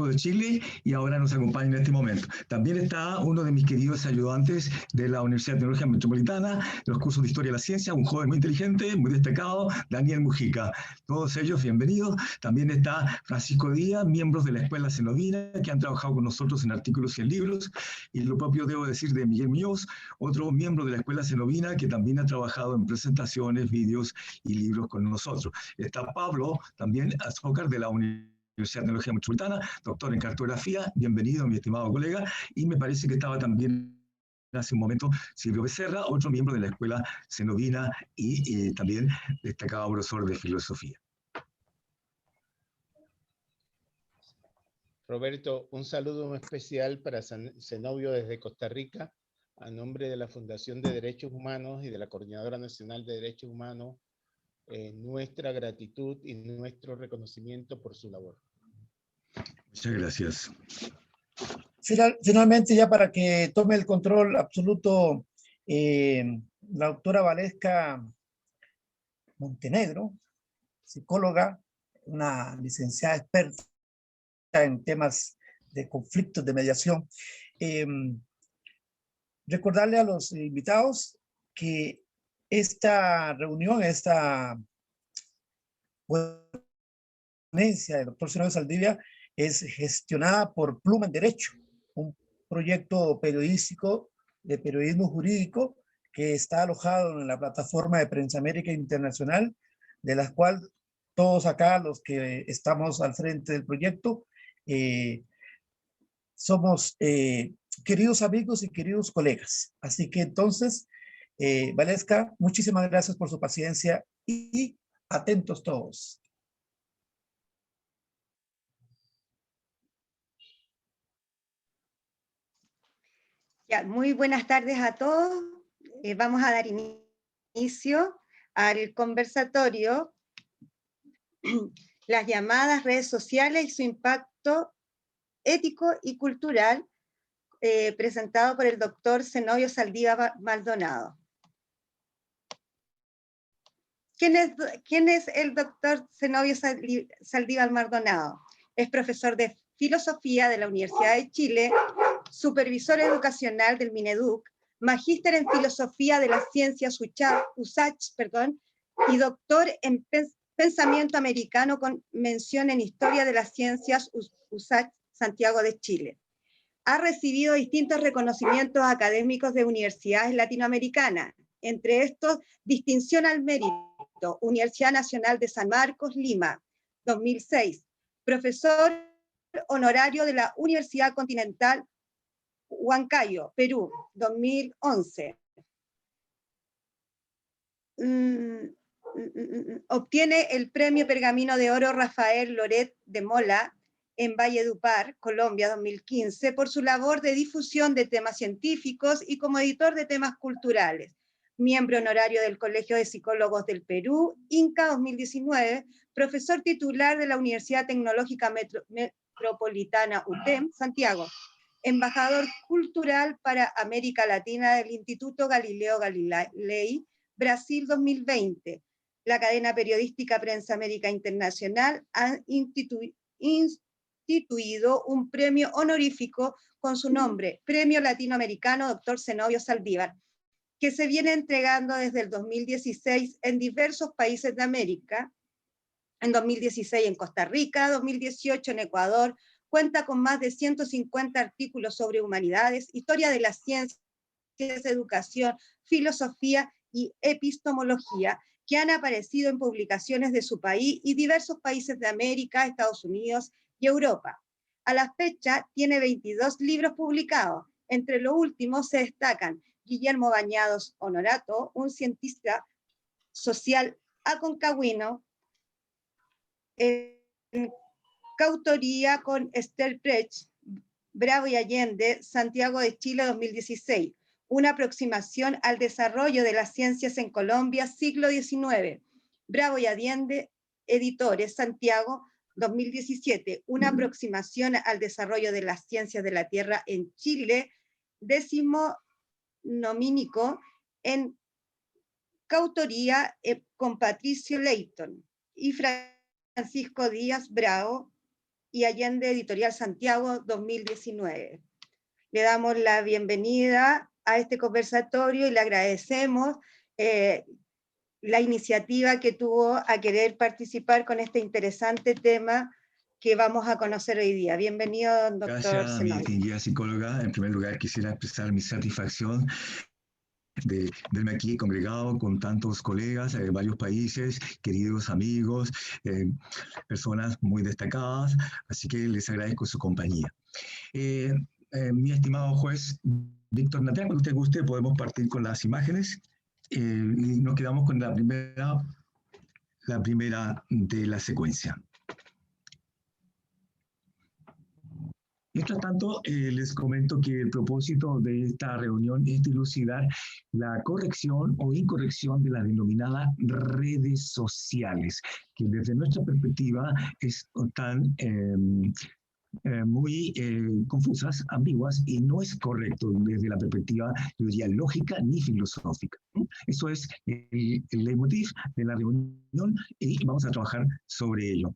de Chile y ahora nos acompaña en este momento. También está uno de mis queridos ayudantes de la Universidad Tecnológica Metropolitana, de los cursos de Historia de la Ciencia, un joven muy inteligente, muy destacado, Daniel Mujica. Todos ellos bienvenidos. También está Francisco Díaz, miembros de la Escuela Cenovina, que han trabajado con nosotros en artículos y en libros, y lo propio debo decir de Miguel Muñoz, otro miembro de la Escuela Cenovina, que también ha trabajado en presentaciones, vídeos y libros con nosotros. Está Pablo, también Azócar, de la Universidad Tecnológica Metropolitana, doctor en cartografía, bienvenido mi estimado colega, y me parece que estaba también hace un momento Silvio Becerra, otro miembro de la Escuela Cenovina y también destacado profesor de filosofía. Roberto, un saludo especial para Zenobio desde Costa Rica, a nombre de la Fundación de Derechos Humanos y de la Coordinadora Nacional de Derechos Humanos, nuestra gratitud y nuestro reconocimiento por su labor. Muchas gracias. Finalmente, ya para que tome el control absoluto, la doctora Valesca Montenegro, psicóloga, una licenciada experta en temas de conflictos de mediación. Recordarle a los invitados que esta reunión, esta ponencia del doctor Zenobio Saldivia es gestionada por Pluma en Derecho, un proyecto periodístico de periodismo jurídico que está alojado en la plataforma de Prensa América Internacional, de la cual todos acá, los que estamos al frente del proyecto, somos queridos amigos y queridos colegas. Así que entonces, Valesca, muchísimas gracias por su paciencia y atentos todos. Ya, muy buenas tardes a todos. Vamos a dar inicio al conversatorio Las llamadas redes sociales y su impacto ético y cultural, presentado por el doctor Zenobio Saldívar Maldonado. ¿Quién es el doctor Zenobio Saldívar Maldonado? Es profesor de filosofía de la Universidad de Chile, supervisor educacional del Mineduc, magíster en filosofía de las ciencias USACH, y doctor en pensamiento americano con mención en historia de las ciencias USACH Santiago de Chile. Ha recibido distintos reconocimientos académicos de universidades latinoamericanas, entre estos, distinción al mérito, Universidad Nacional de San Marcos, Lima, 2006, profesor honorario de la Universidad Continental Huancayo, Perú, 2011. Obtiene el premio Pergamino de Oro Rafael Loret de Mola en Valledupar, Colombia, 2015, por su labor de difusión de temas científicos y como editor de temas culturales. Miembro honorario del Colegio de Psicólogos del Perú, INCA 2019, profesor titular de la Universidad Tecnológica Metropolitana UTEM, Santiago, embajador cultural para América Latina del Instituto Galileo Galilei, Brasil 2020. La cadena periodística Prensa América Internacional ha instituido un premio honorífico con su nombre, Premio Latinoamericano Dr. Zenobio Saldívar, que se viene entregando desde el 2016 en diversos países de América, en 2016 en Costa Rica, 2018 en Ecuador. Cuenta con más de 150 artículos sobre humanidades, historia de las ciencias, educación, filosofía y epistemología, que han aparecido en publicaciones de su país y diversos países de América, Estados Unidos y Europa. A la fecha tiene 22 libros publicados. Entre los últimos se destacan Guillermo Bañados Honorato, un cientista social aconcagüino, en coautoría con Esther Precht, Bravo y Allende, Santiago de Chile, 2016. Una aproximación al desarrollo de las ciencias en Colombia, siglo XIX. Bravo y Allende, editores, Santiago, 2017. Una aproximación al desarrollo de las ciencias de la Tierra en Chile, decimonómico, en coautoría con Patricio Leighton y Francisco Díaz Bravo, y Allende Editorial Santiago 2019. Le damos la bienvenida a este conversatorio y le agradecemos la iniciativa que tuvo a querer participar con este interesante tema que vamos a conocer hoy día. Bienvenido, doctor Gracias, mi Zenobio. distinguida psicóloga. En primer lugar, quisiera expresar mi satisfacción de verme aquí congregado con tantos colegas de varios países, queridos amigos, personas muy destacadas, así que les agradezco su compañía. Mi estimado juez Víctor Natera, cuando usted guste, podemos partir con las imágenes y nos quedamos con la primera de la secuencia. Mientras tanto, les comento que el propósito de esta reunión es dilucidar la corrección o incorrección de las denominadas redes sociales, que desde nuestra perspectiva están muy confusas, ambiguas, y no es correcto desde la perspectiva, yo diría, lógica ni filosófica. Eso es el leitmotiv de la reunión y vamos a trabajar sobre ello.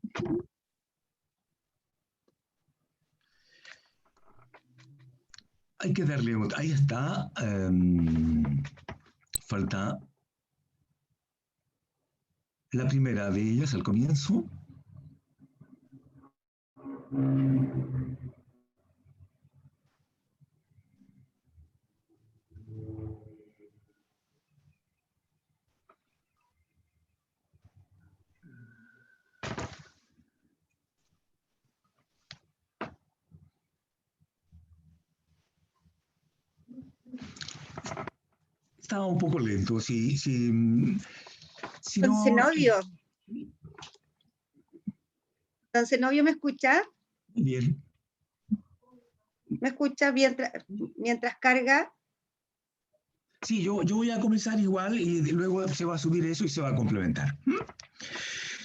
Hay que darle, ahí está, falta la primera de ellas al comienzo. Estaba un poco lento, si Don no... Zenobio. Don Zenobio, ¿me escucha? Bien. ¿Me escucha mientras carga? Sí, yo voy a comenzar igual y luego se va a subir eso y se va a complementar.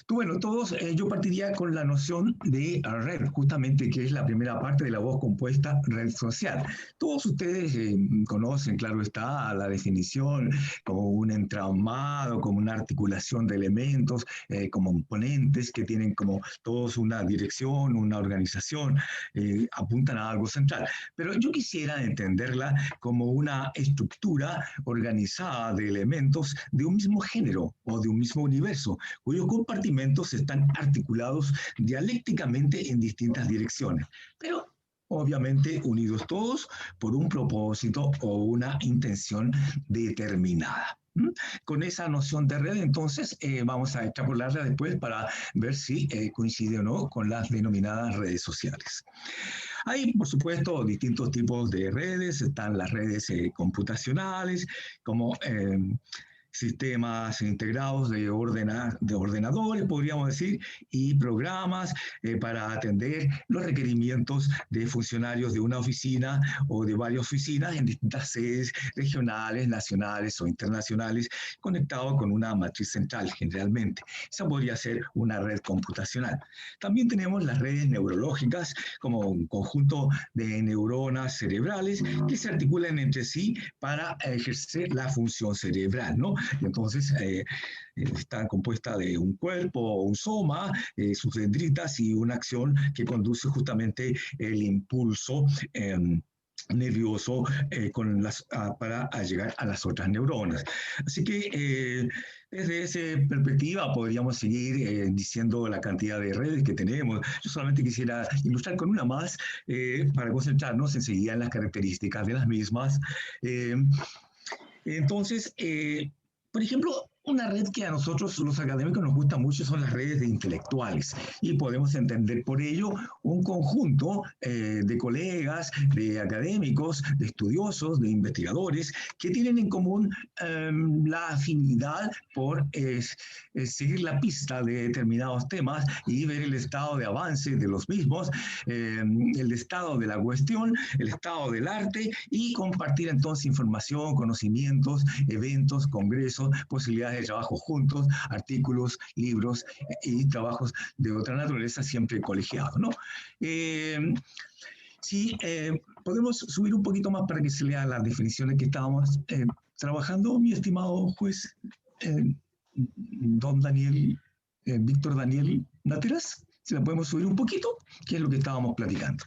Bueno, todos, yo partiría con la noción de red, justamente, que es la primera parte de la voz compuesta, red social. Todos ustedes conocen, claro está, la definición como un entramado, como una articulación de elementos, como componentes que tienen como todos una dirección, una organización, apuntan a algo central. Pero yo quisiera entenderla como una estructura organizada de elementos de un mismo género o de un mismo universo, cuyos compartimentos están articulados dialécticamente en distintas direcciones, pero obviamente unidos todos por un propósito o una intención determinada. Con esa noción de red, entonces, vamos a extrapolarla después para ver si coincide o no con las denominadas redes sociales. Hay, por supuesto, distintos tipos de redes. Están las redes computacionales, como sistemas integrados de ordenadores, podríamos decir, y programas para atender los requerimientos de funcionarios de una oficina o de varias oficinas en distintas sedes regionales, nacionales o internacionales, conectados con una matriz central, generalmente. Esa podría ser una red computacional. También tenemos las redes neurológicas, como un conjunto de neuronas cerebrales que se articulan entre sí para ejercer la función cerebral, ¿no? Y entonces está compuesta de un cuerpo, un soma, sus dendritas y una acción que conduce justamente el impulso nervioso para llegar a las otras neuronas. Así que desde esa perspectiva podríamos seguir diciendo la cantidad de redes que tenemos. Yo solamente quisiera ilustrar con una más para concentrarnos enseguida en las características de las mismas. Entonces, por ejemplo, una red que a nosotros los académicos nos gusta mucho son las redes de intelectuales, y podemos entender por ello un conjunto de colegas, de académicos, de estudiosos, de investigadores que tienen en común la afinidad por seguir la pista de determinados temas y ver el estado de avance de los mismos, el estado de la cuestión, el estado del arte, y compartir entonces información, conocimientos, eventos, congresos, posibilidades de trabajo juntos, artículos, libros y trabajos de otra naturaleza, siempre colegiados, ¿no? Sí, podemos subir un poquito más para que se lean las definiciones que estábamos trabajando, mi estimado juez don Daniel, Víctor Daniel Nateras. Si la podemos subir un poquito, que es lo que estábamos platicando.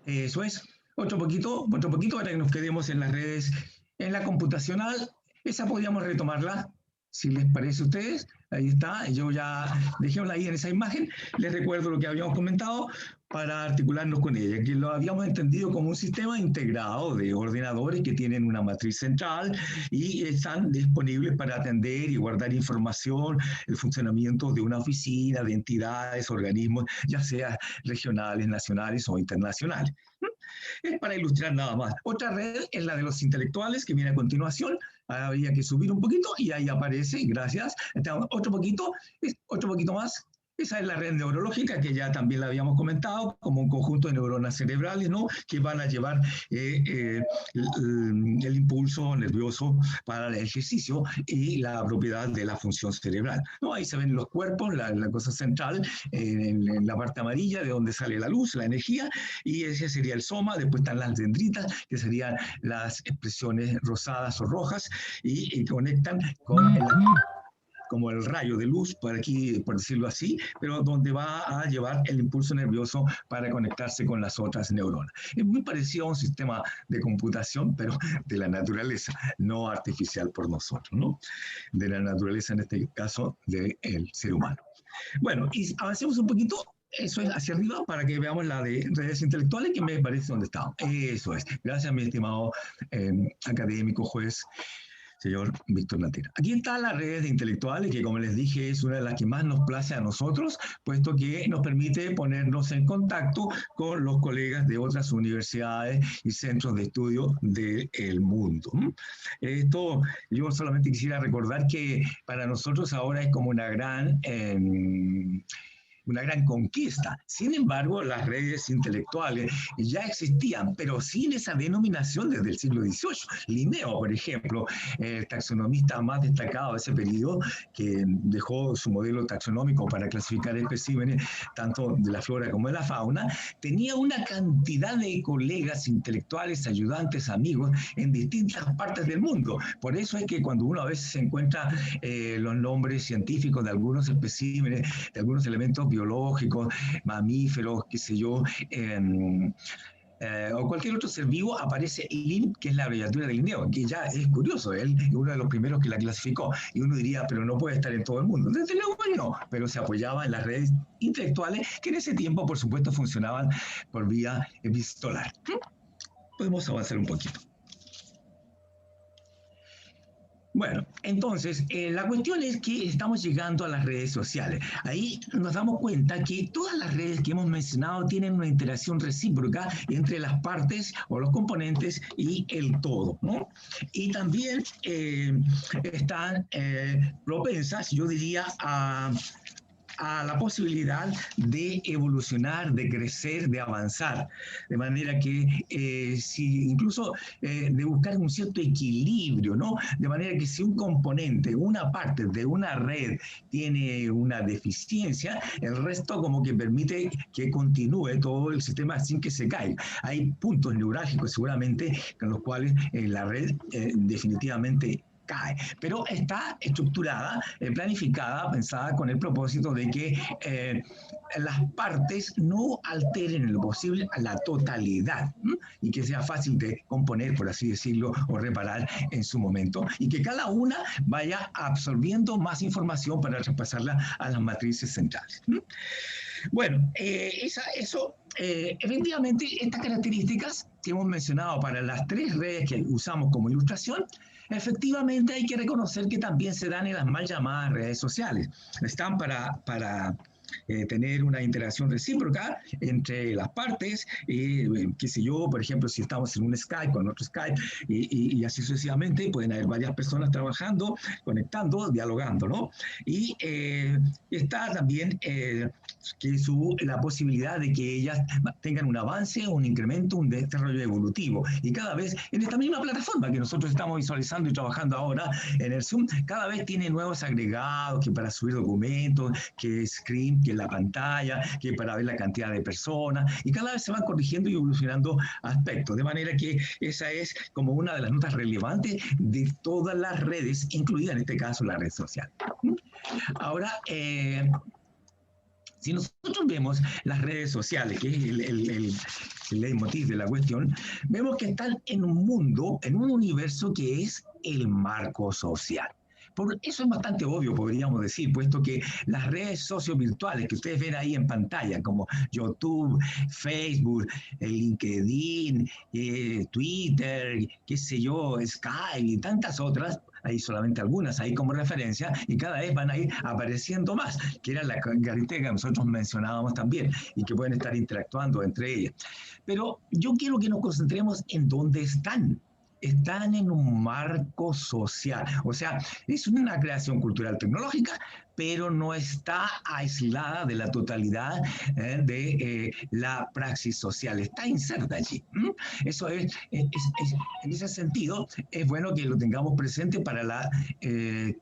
Eso es. Otro poquito para que nos quedemos en las redes, en la computacional. Esa podríamos retomarla, si les parece a ustedes. Ahí está, yo ya dejémosla ahí en esa imagen. Les recuerdo lo que habíamos comentado para articularnos con ella, que lo habíamos entendido como un sistema integrado de ordenadores que tienen una matriz central y están disponibles para atender y guardar información, el funcionamiento de una oficina, de entidades, organismos, ya sea regionales, nacionales o internacionales. Es para ilustrar nada más. Otra red es la de los intelectuales, que viene a continuación. Había que subir un poquito y ahí aparece, gracias. Otro poquito más. Esa es la red neurológica, que ya también la habíamos comentado, como un conjunto de neuronas cerebrales, ¿no?, que van a llevar el impulso nervioso para el ejercicio y la propiedad de la función cerebral, ¿no? Ahí se ven los cuerpos, la cosa central, en la parte amarilla, de donde sale la luz, la energía, y ese sería el soma. Después están las dendritas, que serían las expresiones rosadas o rojas, y conectan con como el rayo de luz, por aquí, por decirlo así, pero donde va a llevar el impulso nervioso para conectarse con las otras neuronas. Es muy parecido a un sistema de computación, pero de la naturaleza, no artificial por nosotros, ¿no? De la naturaleza, en este caso, del ser humano. Bueno, y avancemos un poquito. Eso es hacia arriba, para que veamos la de redes intelectuales, que me parece donde estamos. Eso es. Gracias, mi estimado académico, juez, señor Víctor Natera. Aquí están las redes de intelectuales, que, como les dije, es una de las que más nos place a nosotros, puesto que nos permite ponernos en contacto con los colegas de otras universidades y centros de estudio del mundo. Esto, yo solamente quisiera recordar que para nosotros ahora es como una gran conquista. Sin embargo, las redes intelectuales ya existían, pero sin esa denominación desde el siglo XVIII. Linneo, por ejemplo, el taxonomista más destacado de ese periodo, que dejó su modelo taxonómico para clasificar especímenes tanto de la flora como de la fauna, tenía una cantidad de colegas intelectuales, ayudantes, amigos en distintas partes del mundo. Por eso es que cuando uno a veces se encuentra los nombres científicos de algunos especímenes, de algunos elementos biológicos, mamíferos, qué sé yo, o cualquier otro ser vivo, aparece LIN, que es la abreviatura de Linneo, que ya es curioso. Él es uno de los primeros que la clasificó, y uno diría, pero no puede estar en todo el mundo. Desde luego no, pero se apoyaba en las redes intelectuales, que en ese tiempo, por supuesto, funcionaban por vía epistolar. Podemos avanzar un poquito. Bueno, entonces, la cuestión es que estamos llegando a las redes sociales. Ahí nos damos cuenta que todas las redes que hemos mencionado tienen una interacción recíproca entre las partes o los componentes y el todo, ¿no? Y también están propensas, yo diría, a la posibilidad de evolucionar, de crecer, de avanzar. De manera que si incluso de buscar un cierto equilibrio, ¿no? De manera que si un componente, una parte de una red tiene una deficiencia, el resto como que permite que continúe todo el sistema sin que se caiga. Hay puntos neurálgicos seguramente con los cuales la red definitivamente cae, pero está estructurada, planificada, pensada con el propósito de que las partes no alteren en lo posible a la totalidad, y que sea fácil de componer, por así decirlo, o reparar en su momento, y que cada una vaya absorbiendo más información para traspasarla a las matrices centrales. Bueno, efectivamente, estas características que hemos mencionado para las tres redes que usamos como ilustración, efectivamente hay que reconocer que también se dan en las mal llamadas redes sociales. Están para tener una interacción recíproca entre las partes, qué sé yo, por ejemplo, si estamos en un Skype con otro Skype, y así sucesivamente, pueden haber varias personas trabajando, conectando, dialogando, ¿no? Y está también la posibilidad de que ellas tengan un avance, un incremento, un desarrollo evolutivo. Y cada vez, en esta misma plataforma que nosotros estamos visualizando y trabajando ahora en el Zoom, cada vez tiene nuevos agregados, que para subir documentos, que screen, que es la pantalla, que para ver la cantidad de personas, y cada vez se van corrigiendo y evolucionando aspectos, de manera que esa es como una de las notas relevantes de todas las redes, incluida en este caso la red social. Ahora, si nosotros vemos las redes sociales, que es el leitmotiv de la cuestión, vemos que están en un mundo, en un universo que es el marco social. Por eso es bastante obvio, podríamos decir, puesto que las redes sociovirtuales que ustedes ven ahí en pantalla, como YouTube, Facebook, LinkedIn, Twitter, qué sé yo, Skype y tantas otras, hay solamente algunas ahí como referencia, y cada vez van a ir apareciendo más, que era la característica que nosotros mencionábamos también, y que pueden estar interactuando entre ellas. Pero yo quiero que nos concentremos en dónde están. Están en un marco social, o sea, es una creación cultural tecnológica, pero no está aislada de la totalidad de la praxis social, está inserta allí. Eso en ese sentido, es bueno que lo tengamos presente para la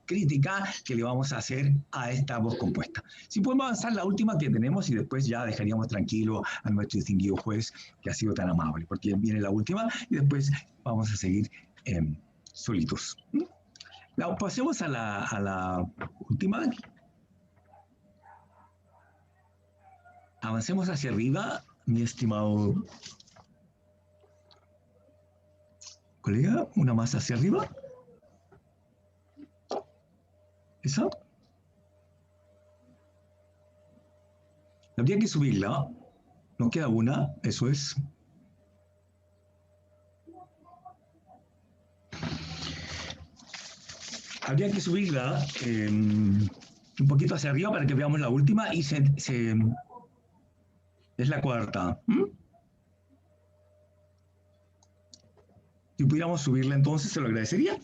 crítica que le vamos a hacer a esta voz compuesta. Si podemos avanzar la última que tenemos y después ya dejaríamos tranquilo a nuestro distinguido juez que ha sido tan amable, porque viene la última y después vamos a seguir solitos. Pasemos a la última. Avancemos hacia arriba, mi estimado colega, una más hacia arriba. ¿Esa? Habría que subirla. Nos queda una, eso es. Habría que subirla un poquito hacia arriba para que veamos la última y es la cuarta. Si pudiéramos subirla entonces, se lo agradecería.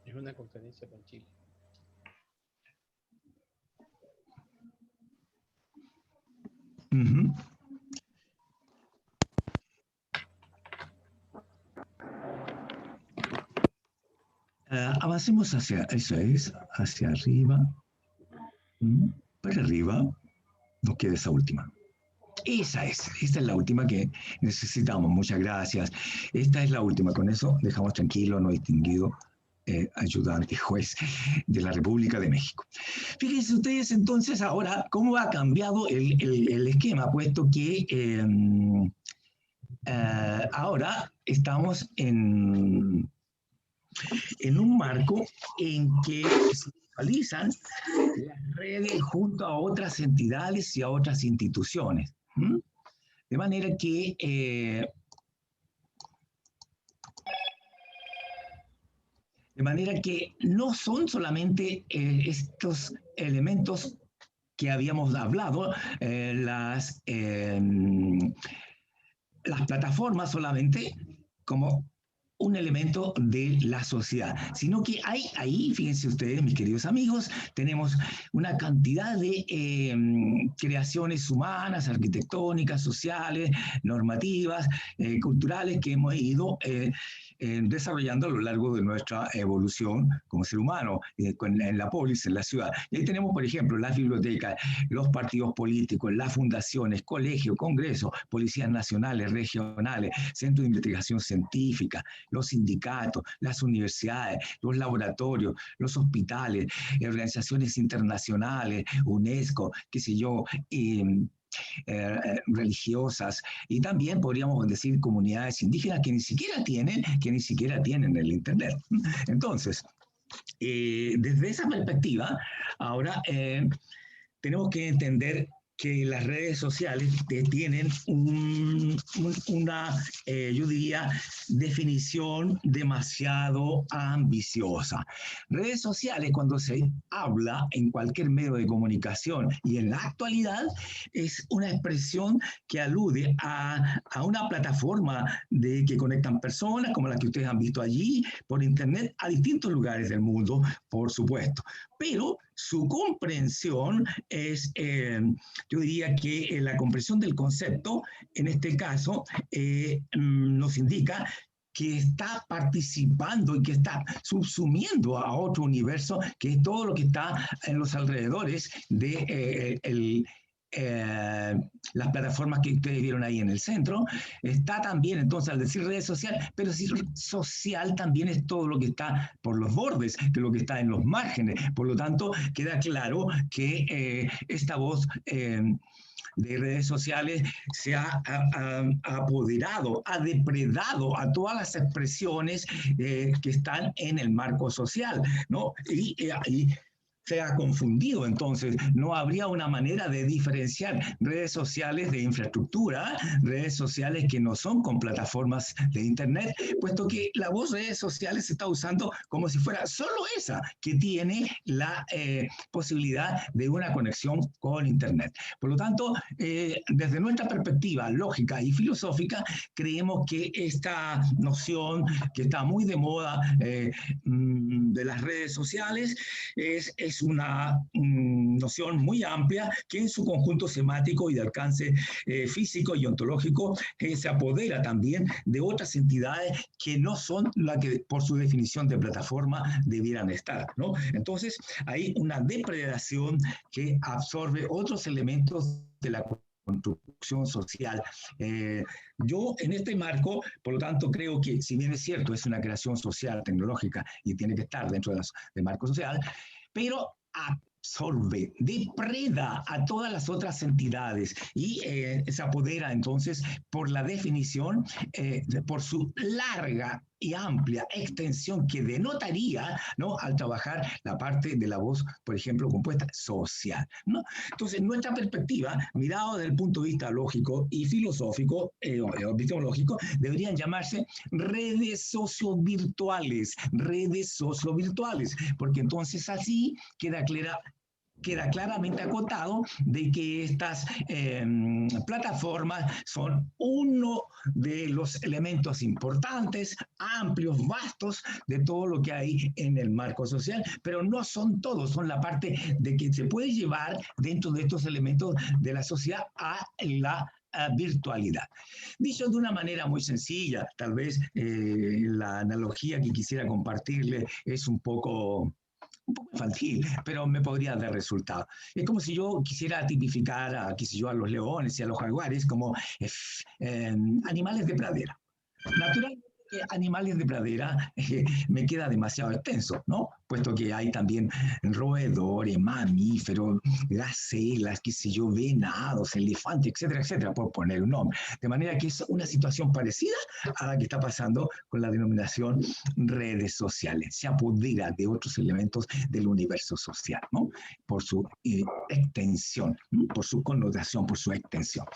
Es una conferencia con Chile. Avancemos hacia, eso es, hacia arriba. Para arriba, nos queda esa última. Esta es la última que necesitamos. Muchas gracias. Esta es la última. Con eso dejamos tranquilo a nuestro distinguido ayudante juez de la República de México. Fíjense ustedes entonces ahora cómo ha cambiado el esquema, puesto que ahora estamos en un marco en que se realizan las redes junto a otras entidades y a otras instituciones. De manera que no son solamente estos elementos que habíamos hablado, las plataformas solamente como un elemento de la sociedad, sino que hay ahí, fíjense ustedes, mis queridos amigos, tenemos una cantidad de creaciones humanas, arquitectónicas, sociales, normativas, culturales que hemos ido desarrollando a lo largo de nuestra evolución como ser humano, en la polis, en la ciudad. Y ahí tenemos, por ejemplo, las bibliotecas, los partidos políticos, las fundaciones, colegios, congresos, policías nacionales, regionales, centros de investigación científica, los sindicatos, las universidades, los laboratorios, los hospitales, organizaciones internacionales, UNESCO, qué sé yo, religiosas, y también podríamos decir comunidades indígenas que ni siquiera tienen el Internet. Entonces, desde esa perspectiva, ahora tenemos que entender que las redes sociales tienen una, yo diría, definición demasiado ambiciosa. Redes sociales, cuando se habla en cualquier medio de comunicación y en la actualidad, es una expresión que alude a una plataforma que conectan personas, como la que ustedes han visto allí, por Internet, a distintos lugares del mundo, por supuesto. Pero su comprensión es, yo diría que la comprensión del concepto, en este caso, nos indica que está participando y que está subsumiendo a otro universo, que es todo lo que está en los alrededores de las plataformas que ustedes vieron ahí en el centro. Está también, entonces, al decir redes sociales, pero si social también es todo lo que está por los bordes, de lo que está en los márgenes. Por lo tanto, queda claro que esta voz de redes sociales se ha apoderado, ha depredado a todas las expresiones que están en el marco social, ¿no? Y se ha confundido, entonces no habría una manera de diferenciar redes sociales de infraestructura, redes sociales que no son con plataformas de internet, puesto que la voz redes sociales se está usando como si fuera solo esa que tiene la posibilidad de una conexión con internet. Por lo tanto, desde nuestra perspectiva lógica y filosófica, creemos que esta noción que está muy de moda de las redes sociales es una noción muy amplia que en su conjunto semático y de alcance físico y ontológico se apodera también de otras entidades que no son las que por su definición de plataforma debieran estar, ¿no? Entonces hay una depredación que absorbe otros elementos de la construcción social. Yo en este marco, por lo tanto, creo que si bien es cierto, es una creación social, tecnológica y tiene que estar dentro del marco social, pero absorbe, depreda a todas las otras entidades y se apodera entonces por la definición, por su larga y amplia extensión que denotaría, ¿no?, al trabajar la parte de la voz, por ejemplo, compuesta social, ¿no? Entonces, nuestra perspectiva, mirado desde el punto de vista lógico y filosófico, epistemológico, deberían llamarse redes sociovirtuales, porque entonces así queda claramente acotado de que estas plataformas son uno de los elementos importantes, amplios, vastos de todo lo que hay en el marco social, pero no son todos, son la parte de que se puede llevar dentro de estos elementos de la sociedad a la virtualidad. Dicho de una manera muy sencilla, tal vez la analogía que quisiera compartirle es un poco infantil, pero me podría dar resultado. Es como si yo quisiera tipificar a, qué sé yo, a los leones y a los jaguares como animales de pradera. Naturalmente, animales de pradera me queda demasiado extenso, ¿no? Puesto que hay también roedores, mamíferos, gacelas, qué sé yo, venados, elefantes, etcétera, etcétera, por poner un nombre. De manera que es una situación parecida a la que está pasando con la denominación redes sociales. Se apodera de otros elementos del universo social, ¿no? Por su extensión, ¿no?, por su connotación, por su extensión.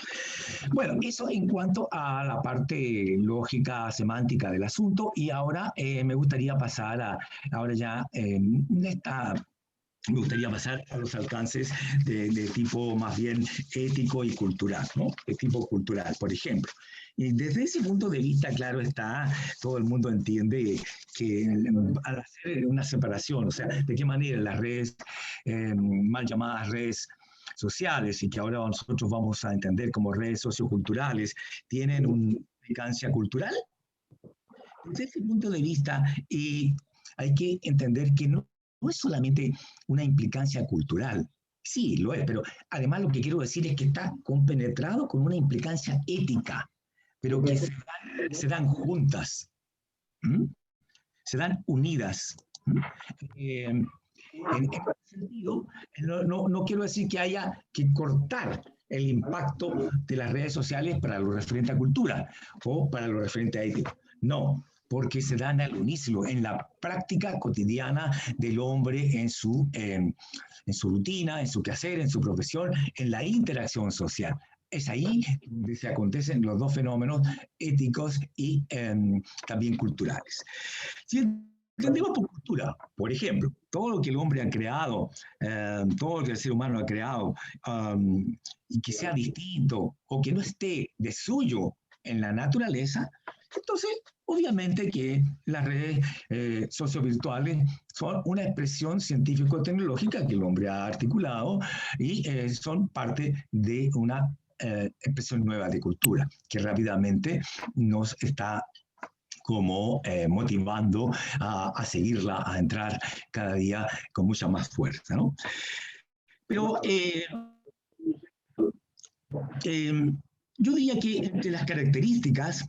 Bueno, eso en cuanto a la parte lógica, semántica del asunto, y ahora me gustaría pasar ahora ya me gustaría pasar a los alcances de tipo más bien ético y cultural, ¿no? De tipo cultural, por ejemplo. Y desde ese punto de vista, claro está, todo el mundo entiende que al hacer una separación, o sea, de qué manera las redes, mal llamadas redes sociales, y que ahora nosotros vamos a entender como redes socioculturales, tienen una implicancia cultural. Desde ese punto de vista, hay que entender que no es solamente una implicancia cultural, sí, lo es, pero además lo que quiero decir es que está compenetrado con una implicancia ética, pero que se dan juntas, se dan unidas. En este sentido, no quiero decir que haya que cortar el impacto de las redes sociales para lo referente a cultura o para lo referente a ética. No, porque se dan al unísono en la práctica cotidiana del hombre en su rutina, en su quehacer, en su profesión, en la interacción social. Es ahí donde se acontecen los dos fenómenos éticos y también culturales. Si entendemos por cultura, por ejemplo, todo lo que el hombre ha creado, todo lo que el ser humano ha creado, y que sea distinto o que no esté de suyo en la naturaleza, entonces obviamente que las redes sociovirtuales son una expresión científico-tecnológica que el hombre ha articulado y son parte de una expresión nueva de cultura que rápidamente nos está como motivando a seguirla, a entrar cada día con mucha más fuerza, ¿no? Pero yo diría que entre las características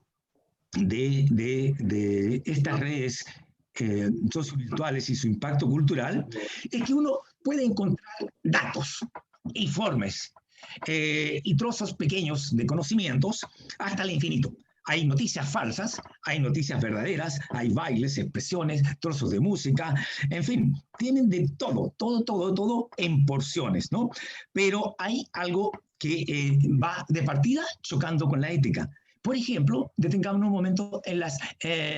de estas redes sociovirtuales y su impacto cultural es que uno puede encontrar datos, informes y trozos pequeños de conocimientos hasta el infinito. Hay noticias falsas, hay noticias verdaderas, hay bailes, expresiones, trozos de música, en fin, tienen de todo en porciones, ¿no? Pero hay algo que va de partida chocando con la ética. Por ejemplo, detengamos un momento en las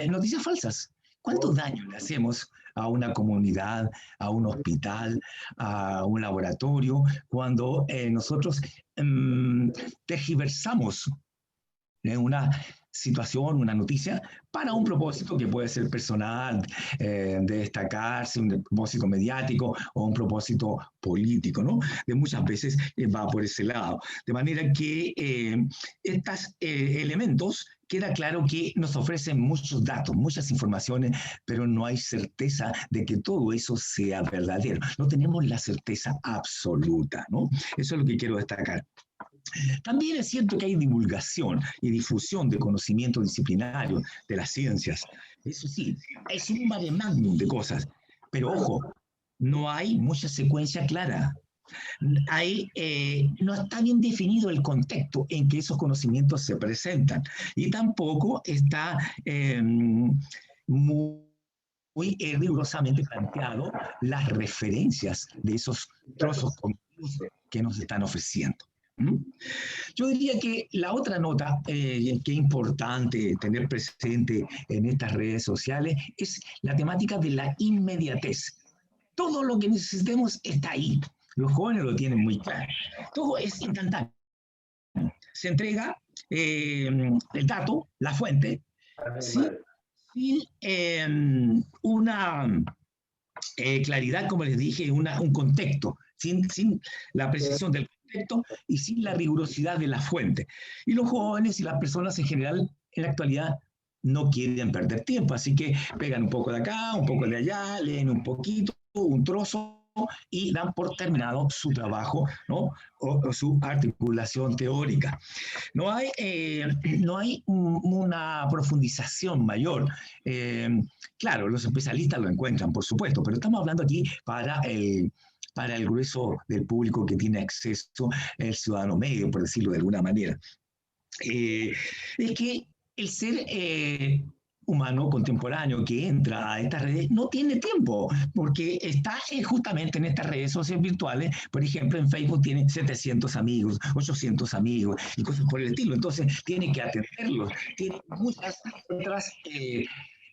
noticias falsas. ¿Cuánto daño le hacemos a una comunidad, a un hospital, a un laboratorio, cuando nosotros tergiversamos una situación, una noticia, para un propósito que puede ser personal, de destacarse, un propósito mediático o un propósito político, ¿no? De muchas veces va por ese lado. De manera que estos elementos, queda claro que nos ofrecen muchos datos, muchas informaciones, pero no hay certeza de que todo eso sea verdadero. No tenemos la certeza absoluta, ¿no? Eso es lo que quiero destacar. También es cierto que hay divulgación y difusión de conocimiento disciplinario de las ciencias. Eso sí, es un mare magnum de cosas. Pero ojo, no hay mucha secuencia clara. No está bien definido el contexto en que esos conocimientos se presentan. Y tampoco está muy rigurosamente planteado las referencias de esos trozos que nos están ofreciendo. Yo diría que la otra nota que es importante tener presente en estas redes sociales es la temática de la inmediatez. Todo lo que necesitemos está ahí. Los jóvenes lo tienen muy claro. Todo es instantáneo. Se entrega el dato, la fuente, sin una claridad, como les dije, un contexto, sin la precisión del contexto y sin la rigurosidad de la fuente. Y los jóvenes y las personas en general, en la actualidad, no quieren perder tiempo, así que pegan un poco de acá, un poco de allá, leen un poquito, un trozo, y dan por terminado su trabajo, ¿no? o su articulación teórica. No hay una profundización mayor. Claro, los especialistas lo encuentran, por supuesto, pero estamos hablando aquí para el grueso del público que tiene acceso, el ciudadano medio, por decirlo de alguna manera. Es que el ser humano contemporáneo que entra a estas redes no tiene tiempo, porque está justamente en estas redes sociales virtuales. Por ejemplo, en Facebook tiene 700 amigos, 800 amigos y cosas por el estilo. Entonces, tiene que atenderlos. Tiene muchas otras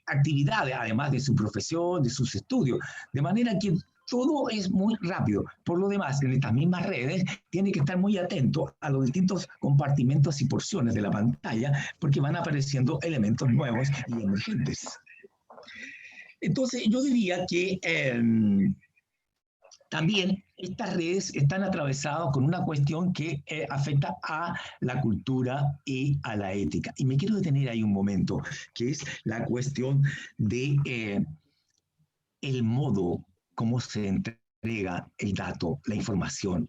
actividades, además de su profesión, de sus estudios. De manera que todo es muy rápido. Por lo demás, en estas mismas redes, tiene que estar muy atento a los distintos compartimentos y porciones de la pantalla, porque van apareciendo elementos nuevos y emergentes. Entonces, yo diría que también estas redes están atravesadas con una cuestión que afecta a la cultura y a la ética. Y me quiero detener ahí un momento, que es la cuestión de el modo cómo se entrega el dato, la información,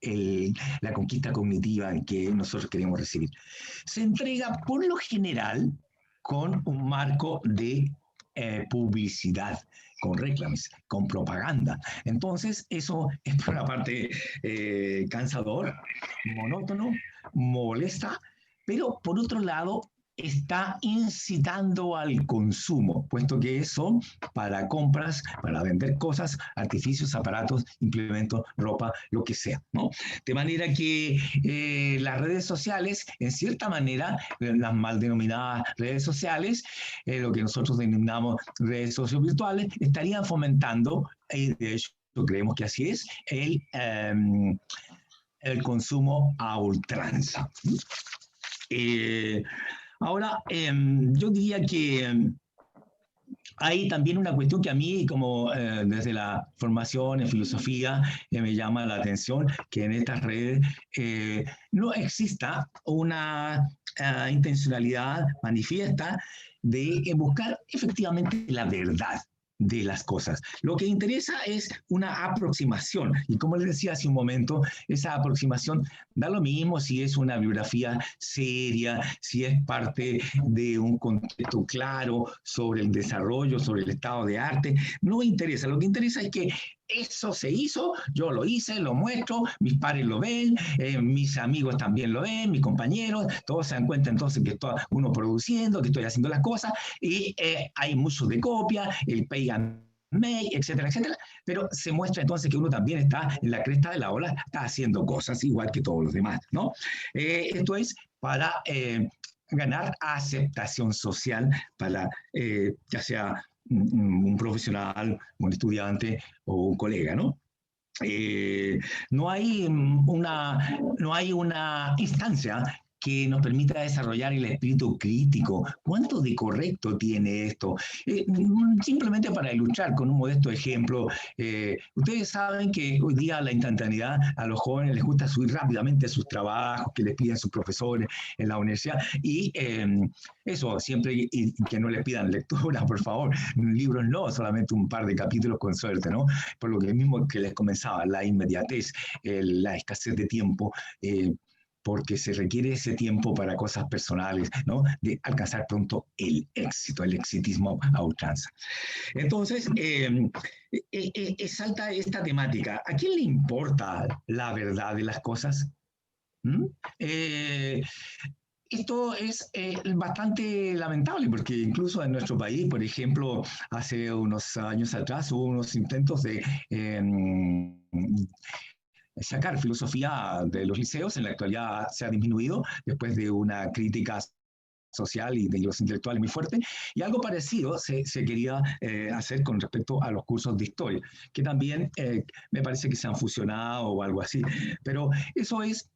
la conquista cognitiva que nosotros queremos recibir. Se entrega por lo general con un marco de publicidad, con reclames, con propaganda. Entonces, eso es por una parte cansador, monótono, molesta, pero por otro lado, está incitando al consumo, puesto que son para compras, para vender cosas, artificios, aparatos, implementos, ropa, lo que sea, ¿no? De manera que las redes sociales, en cierta manera, las mal denominadas redes sociales, lo que nosotros denominamos redes sociovirtuales, estarían fomentando, de hecho creemos que así es, el consumo a ultranza. Ahora, yo diría que hay también una cuestión que a mí, como desde la formación en filosofía, me llama la atención, que en estas redes no exista una intencionalidad manifiesta de buscar efectivamente la verdad de las cosas. Lo que interesa es una aproximación, y como les decía hace un momento, esa aproximación da lo mismo si es una biografía seria, si es parte de un contexto claro sobre el desarrollo, sobre el estado de arte, no interesa. Lo que interesa es que eso se hizo, yo lo hice, lo muestro, mis pares lo ven, mis amigos también lo ven, mis compañeros, todos se dan cuenta entonces que estoy uno produciendo, que estoy haciendo las cosas, y hay muchos de copia, el pay and make, etcétera, etcétera, pero se muestra entonces que uno también está en la cresta de la ola, está haciendo cosas igual que todos los demás, ¿no? Esto es para ganar aceptación social para ya sea un profesional, un estudiante o un colega, ¿no? No hay una instancia que nos permita desarrollar el espíritu crítico. ¿Cuánto de correcto tiene esto? Simplemente para ilustrar con un modesto ejemplo, ustedes saben que hoy día la instantaneidad a los jóvenes les gusta subir rápidamente sus trabajos que les piden sus profesores en la universidad, y eso siempre, y que no les pidan lectura, por favor, libros no, solamente un par de capítulos con suerte, ¿no? Por lo que mismo que les comenzaba, la inmediatez, la escasez de tiempo, porque se requiere ese tiempo para cosas personales, ¿no? De alcanzar pronto el éxito, el exitismo a ultranza. Entonces, salta esta temática. ¿A quién le importa la verdad de las cosas? Esto es bastante lamentable porque incluso en nuestro país, por ejemplo, hace unos años atrás hubo unos intentos de sacar filosofía de los liceos. En la actualidad se ha disminuido después de una crítica social y de los intelectuales muy fuerte, y algo parecido se quería hacer con respecto a los cursos de historia, que también me parece que se han fusionado o algo así, pero eso es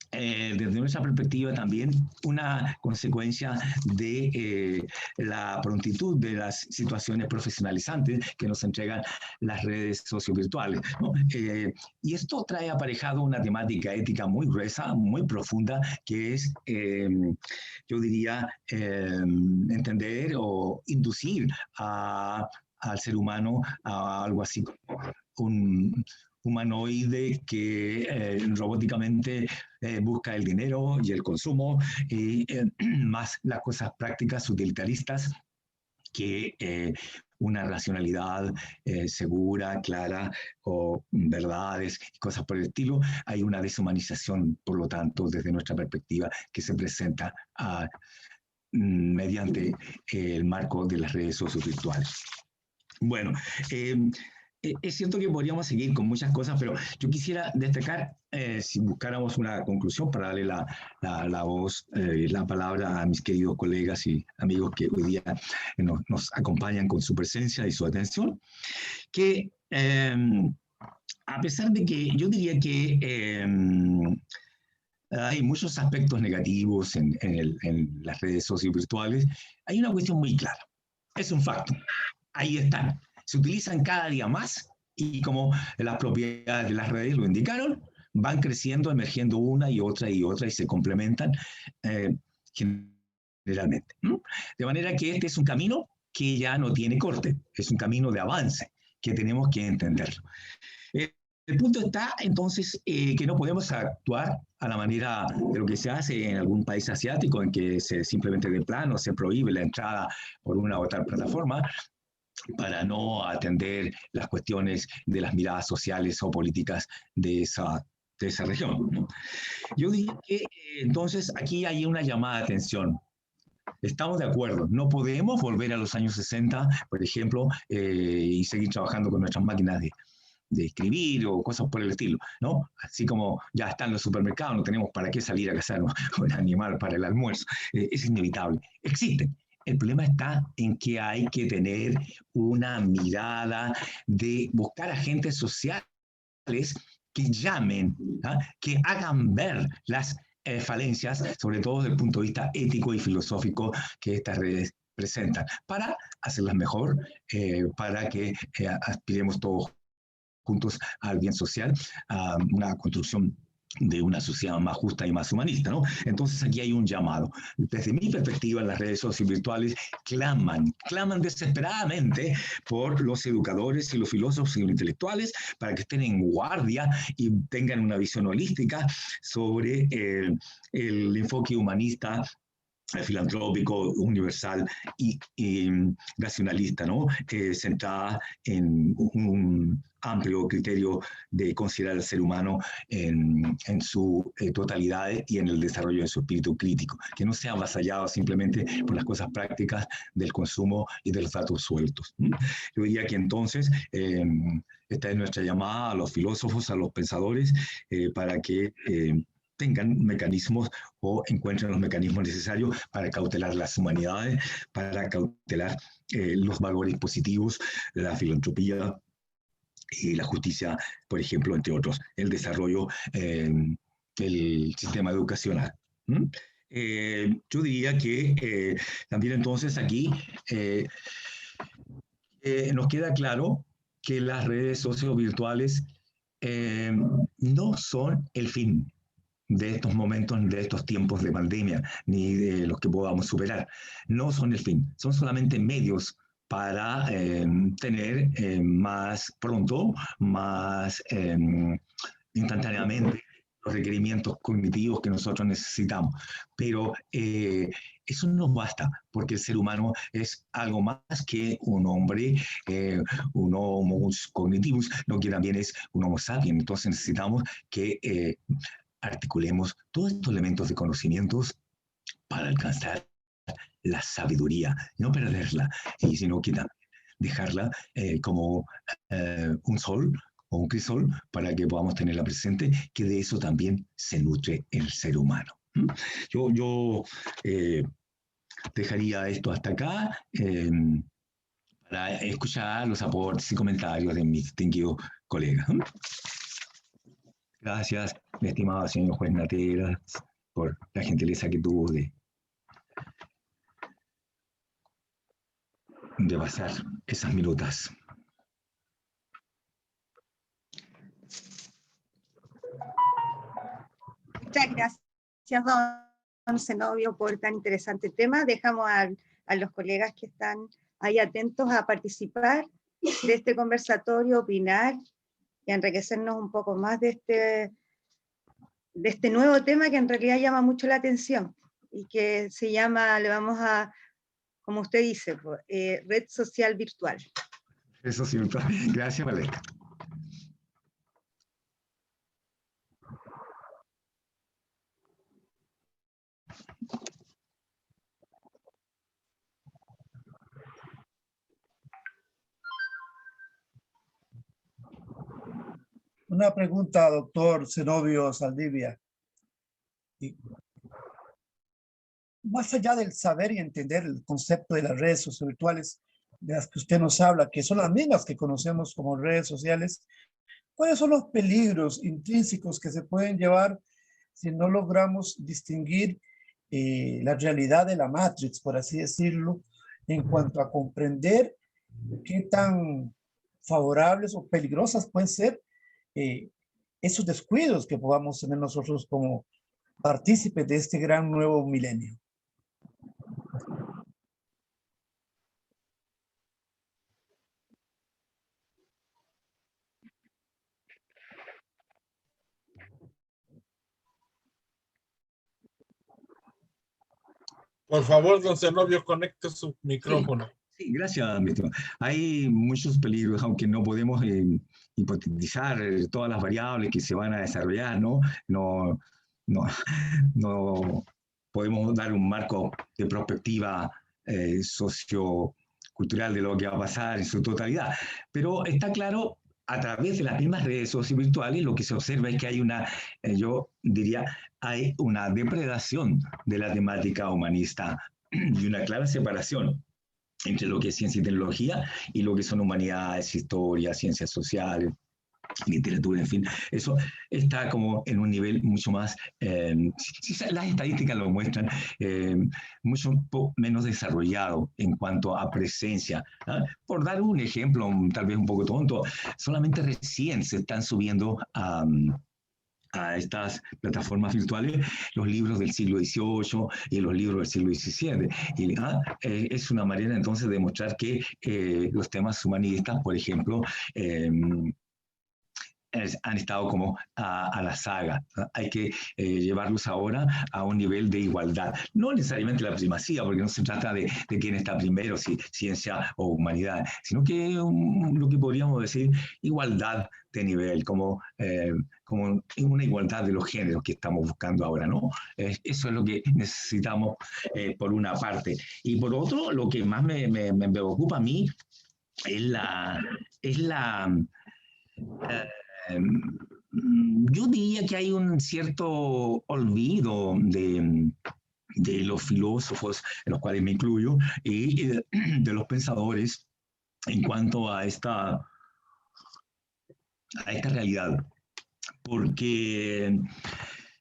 desde nuestra perspectiva también una consecuencia de la prontitud de las situaciones profesionalizantes que nos entregan las redes sociovirtuales, ¿no? Y esto trae aparejado una temática ética muy gruesa, muy profunda, que es, yo diría, entender o inducir al ser humano a algo así como un humanoide que robóticamente busca el dinero y el consumo, y más las cosas prácticas utilitaristas que una racionalidad segura, clara, o verdades y cosas por el estilo. Hay una deshumanización, por lo tanto, desde nuestra perspectiva, que se presenta mediante el marco de las redes sociovirtuales. Bueno, es cierto que podríamos seguir con muchas cosas, pero yo quisiera destacar, si buscáramos una conclusión, para darle la voz, la palabra a mis queridos colegas y amigos que hoy día nos acompañan con su presencia y su atención, que a pesar de que yo diría que hay muchos aspectos negativos en las redes sociovirtuales, hay una cuestión muy clara. Es un facto. Ahí están. Se utilizan cada día más, y como las propiedades de las redes lo indicaron, van creciendo, emergiendo una y otra, y se complementan generalmente. De manera que este es un camino que ya no tiene corte, es un camino de avance que tenemos que entenderlo. El punto está entonces que no podemos actuar a la manera de lo que se hace en algún país asiático, en que simplemente de plano se prohíbe la entrada por una u otra plataforma, para no atender las cuestiones de las miradas sociales o políticas de esa región, ¿no? Yo diría que entonces aquí hay una llamada de atención. Estamos de acuerdo, no podemos volver a los años 60, por ejemplo, y seguir trabajando con nuestras máquinas de escribir o cosas por el estilo, ¿no? Así como ya están los supermercados, no tenemos para qué salir a cazar un animal para el almuerzo. Es inevitable. Existen. El problema está en que hay que tener una mirada de buscar agentes sociales que llamen, que hagan ver las falencias, sobre todo desde el punto de vista ético y filosófico que estas redes presentan, para hacerlas mejor, para que aspiremos todos juntos al bien social, a una construcción de una sociedad más justa y más humanista, ¿no? Entonces aquí hay un llamado. Desde mi perspectiva, las redes sociovirtuales claman desesperadamente por los educadores y los filósofos y los intelectuales para que estén en guardia y tengan una visión holística sobre el enfoque humanista, filantrópico, universal y racionalista, ¿no? Centrada en un amplio criterio de considerar al ser humano en su totalidad y en el desarrollo de su espíritu crítico, que no sea avasallado simplemente por las cosas prácticas del consumo y de los datos sueltos. Yo diría que entonces esta es nuestra llamada a los filósofos, a los pensadores, para que tengan mecanismos o encuentren los mecanismos necesarios para cautelar las humanidades, para cautelar los valores positivos, la filantropía y la justicia, por ejemplo, entre otros, el desarrollo del sistema educacional. Yo diría que también entonces aquí nos queda claro que las redes sociovirtuales no son el fin de estos momentos, de estos tiempos de pandemia, ni de los que podamos superar. No son el fin, son solamente medios para tener más pronto, más instantáneamente los requerimientos cognitivos que nosotros necesitamos. Pero eso no basta, porque el ser humano es algo más que un hombre, un homo cognitivus, no, que también es un homo sapiens. Entonces necesitamos que articulemos todos estos elementos de conocimientos para alcanzar la sabiduría, no perderla, sino que dejarla como un sol o un crisol para que podamos tenerla presente, que de eso también se nutre el ser humano. Yo dejaría esto hasta acá para escuchar los aportes y comentarios de mis distinguidos colegas. Gracias, mi estimado señor juez Natera, por la gentileza que tuvo de pasar esas minutas. Muchas gracias, don Zenobio, por tan interesante tema. Dejamos a los colegas que están ahí atentos a participar de este conversatorio, opinar y enriquecernos un poco más de este nuevo tema que en realidad llama mucho la atención y que se llama, le vamos a, como usted dice, red social virtual. Eso sí, gracias, Valeta. Una pregunta, doctor Zenobio Saldivia. Más allá del saber y entender el concepto de las redes sociovirtuales, de las que usted nos habla, que son las mismas que conocemos como redes sociales, ¿cuáles son los peligros intrínsecos que se pueden llevar si no logramos distinguir la realidad de la Matrix, por así decirlo, en cuanto a comprender qué tan favorables o peligrosas pueden ser esos descuidos que podamos tener nosotros como partícipes de este gran nuevo milenio? Por favor, don Zenobio, conecte su micrófono. Sí, gracias, mi estimado. Hay muchos peligros, aunque no podemos hipotetizar todas las variables que se van a desarrollar, ¿no? No podemos dar un marco de perspectiva sociocultural de lo que va a pasar en su totalidad. Pero está claro, a través de las mismas redes sociovirtuales, lo que se observa es que hay yo diría, hay una depredación de la temática humanista y una clara separación entre lo que es ciencia y tecnología y lo que son humanidades, historia, ciencias sociales, literatura, en fin. Eso está como en un nivel mucho más, las estadísticas lo muestran, mucho menos desarrollado en cuanto a presencia. Por dar un ejemplo, tal vez un poco tonto, solamente recién se están subiendo a estas plataformas virtuales los libros del siglo XVIII y los libros del siglo XVII. Y es una manera entonces de demostrar que los temas humanistas, por ejemplo, han estado como a la saga. Hay que llevarlos ahora a un nivel de igualdad. No necesariamente la primacía, porque no se trata de quién está primero, si ciencia o humanidad, sino que lo que podríamos decir igualdad de nivel, como una igualdad de los géneros que estamos buscando ahora, ¿no? Eso es lo que necesitamos por una parte. Y por otro, lo que más me preocupa a mí es yo diría que hay un cierto olvido de los filósofos, en los cuales me incluyo, y de los pensadores en cuanto a esta realidad. Porque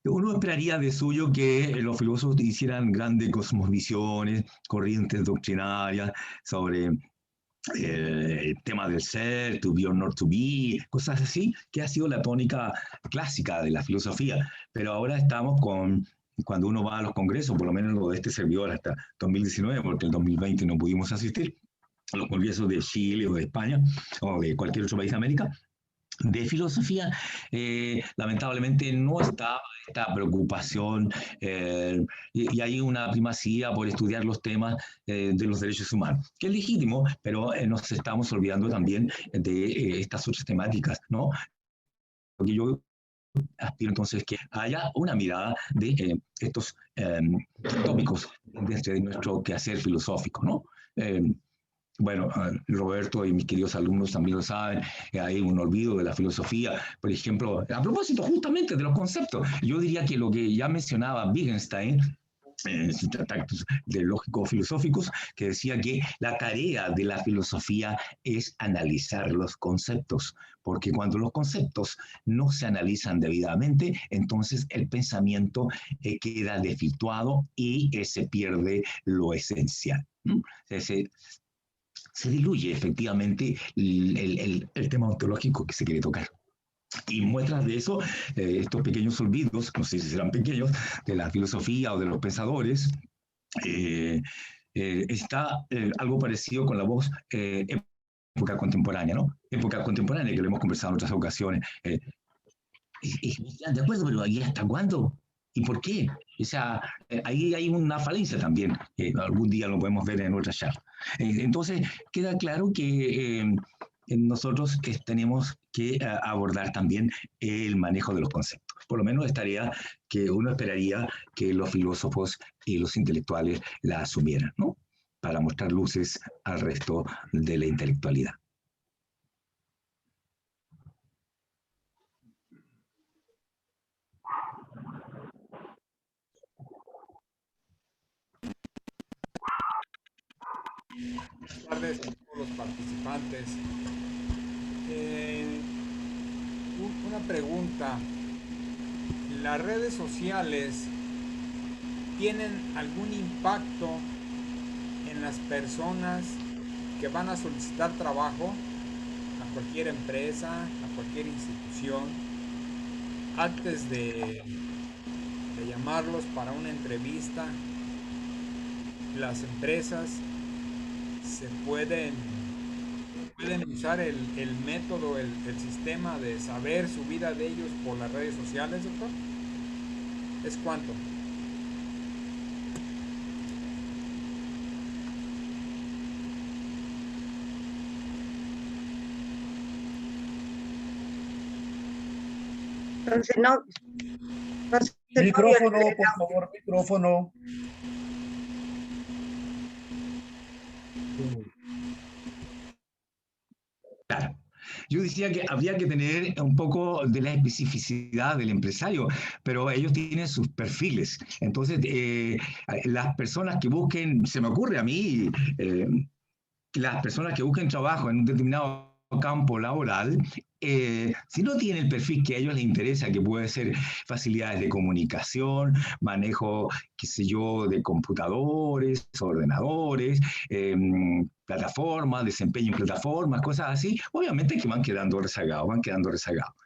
uno esperaría de suyo que los filósofos hicieran grandes cosmovisiones, corrientes doctrinarias sobre el tema del ser, to be or not to be, cosas así, que ha sido la tónica clásica de la filosofía. Pero ahora estamos cuando uno va a los congresos, por lo menos lo de este servidor hasta 2019, porque en 2020 no pudimos asistir, a los congresos de Chile o de España o de cualquier otro país de América, de filosofía, lamentablemente no está esta preocupación y hay una primacía por estudiar los temas de los derechos humanos, que es legítimo, pero nos estamos olvidando también de estas otras temáticas, ¿no? Porque yo aspiro entonces que haya una mirada de estos tópicos de nuestro quehacer filosófico, ¿no? Bueno, Roberto y mis queridos alumnos también lo saben, hay un olvido de la filosofía. Por ejemplo, a propósito justamente de los conceptos, yo diría que lo que ya mencionaba Wittgenstein en sus tratados de lógico-filosóficos, que decía que la tarea de la filosofía es analizar los conceptos, porque cuando los conceptos no se analizan debidamente, entonces el pensamiento queda desvirtuado y se pierde lo esencial. Se diluye efectivamente el tema ontológico que se quiere tocar. Y muestras de eso, estos pequeños olvidos, no sé si serán pequeños, de la filosofía o de los pensadores, está algo parecido con la voz época contemporánea, ¿no? Época contemporánea, que lo hemos conversado en otras ocasiones. De acuerdo, pero ¿y hasta cuándo? ¿Y por qué? O sea, ahí hay una falencia también, algún día lo podemos ver en otra charla. Entonces, queda claro que nosotros tenemos que abordar también el manejo de los conceptos. Por lo menos es tarea que uno esperaría que los filósofos y los intelectuales la asumieran, ¿no? Para mostrar luces al resto de la intelectualidad. Buenas tardes a todos los participantes. Una pregunta. ¿Las redes sociales tienen algún impacto en las personas que van a solicitar trabajo a cualquier empresa, a cualquier institución, antes de llamarlos para una entrevista? Las empresas pueden usar el método, el sistema de saber su vida de ellos por las redes sociales, doctor? ¿Es cuánto? Entonces, no Micrófono, por favor, micrófono. Claro. Yo decía que habría que tener un poco de la especificidad del empresario, pero ellos tienen sus perfiles. Entonces, las personas que busquen, se me ocurre a mí, las personas que busquen trabajo en un determinado campo laboral, si no tienen el perfil que a ellos les interesa, que puede ser facilidades de comunicación, manejo, qué sé yo, de computadores, ordenadores, plataformas, desempeño en plataformas, cosas así, obviamente que van quedando rezagados,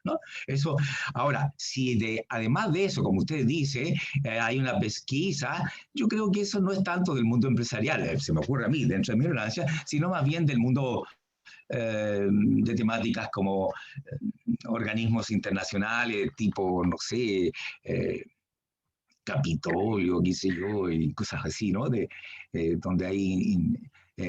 ¿no? Eso, ahora, si además de eso, como usted dice, hay una pesquisa, yo creo que eso no es tanto del mundo empresarial, se me ocurre a mí, dentro de mi ignorancia, sino más bien del mundo de temáticas como organismos internacionales, tipo, no sé, Capitolio, qué sé yo, y cosas así, ¿no? Donde hay,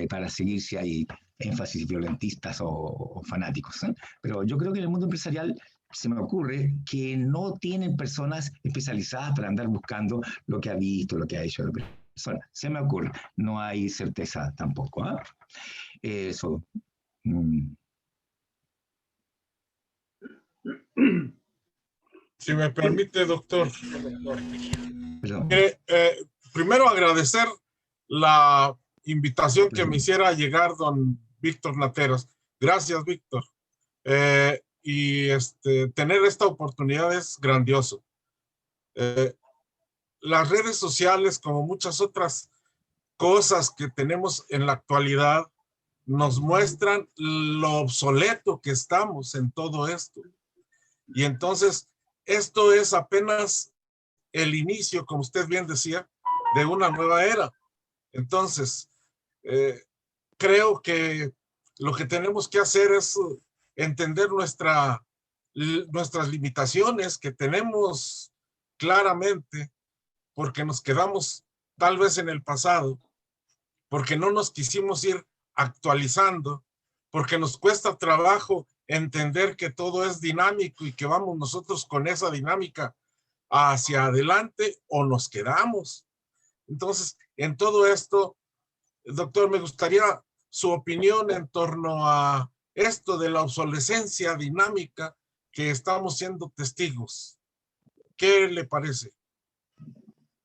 para seguir si hay énfasis violentistas o fanáticos, ¿eh? Pero yo creo que en el mundo empresarial se me ocurre que no tienen personas especializadas para andar buscando lo que ha visto, lo que ha hecho la persona. Se me ocurre, no hay certeza tampoco, ¿eh? Eso. Si me permite, doctor. Perdón. Primero agradecer la invitación que me hiciera llegar don Víctor Nateros. Gracias, Víctor. Y tener esta oportunidad es grandioso. Las redes sociales, como muchas otras cosas que tenemos en la actualidad, nos muestran lo obsoleto que estamos en todo esto. Y entonces, esto es apenas el inicio, como usted bien decía, de una nueva era. Entonces, creo que lo que tenemos que hacer es entender nuestras limitaciones que tenemos claramente, porque nos quedamos tal vez en el pasado, porque no nos quisimos ir actualizando, porque nos cuesta trabajo entender que todo es dinámico y que vamos nosotros con esa dinámica hacia adelante o nos quedamos. Entonces, en todo esto, doctor, me gustaría su opinión en torno a esto de la obsolescencia dinámica que estamos siendo testigos. ¿Qué le parece?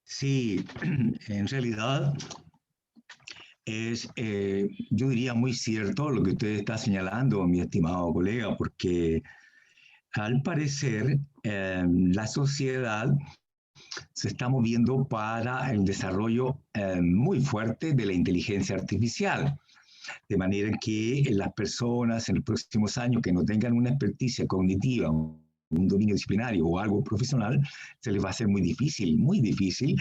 Sí, en realidad es, yo diría, muy cierto lo que usted está señalando, mi estimado colega, porque al parecer la sociedad se está moviendo para el desarrollo muy fuerte de la inteligencia artificial. De manera que las personas en los próximos años que no tengan una experticia cognitiva, un dominio disciplinario o algo profesional, se les va a hacer muy difícil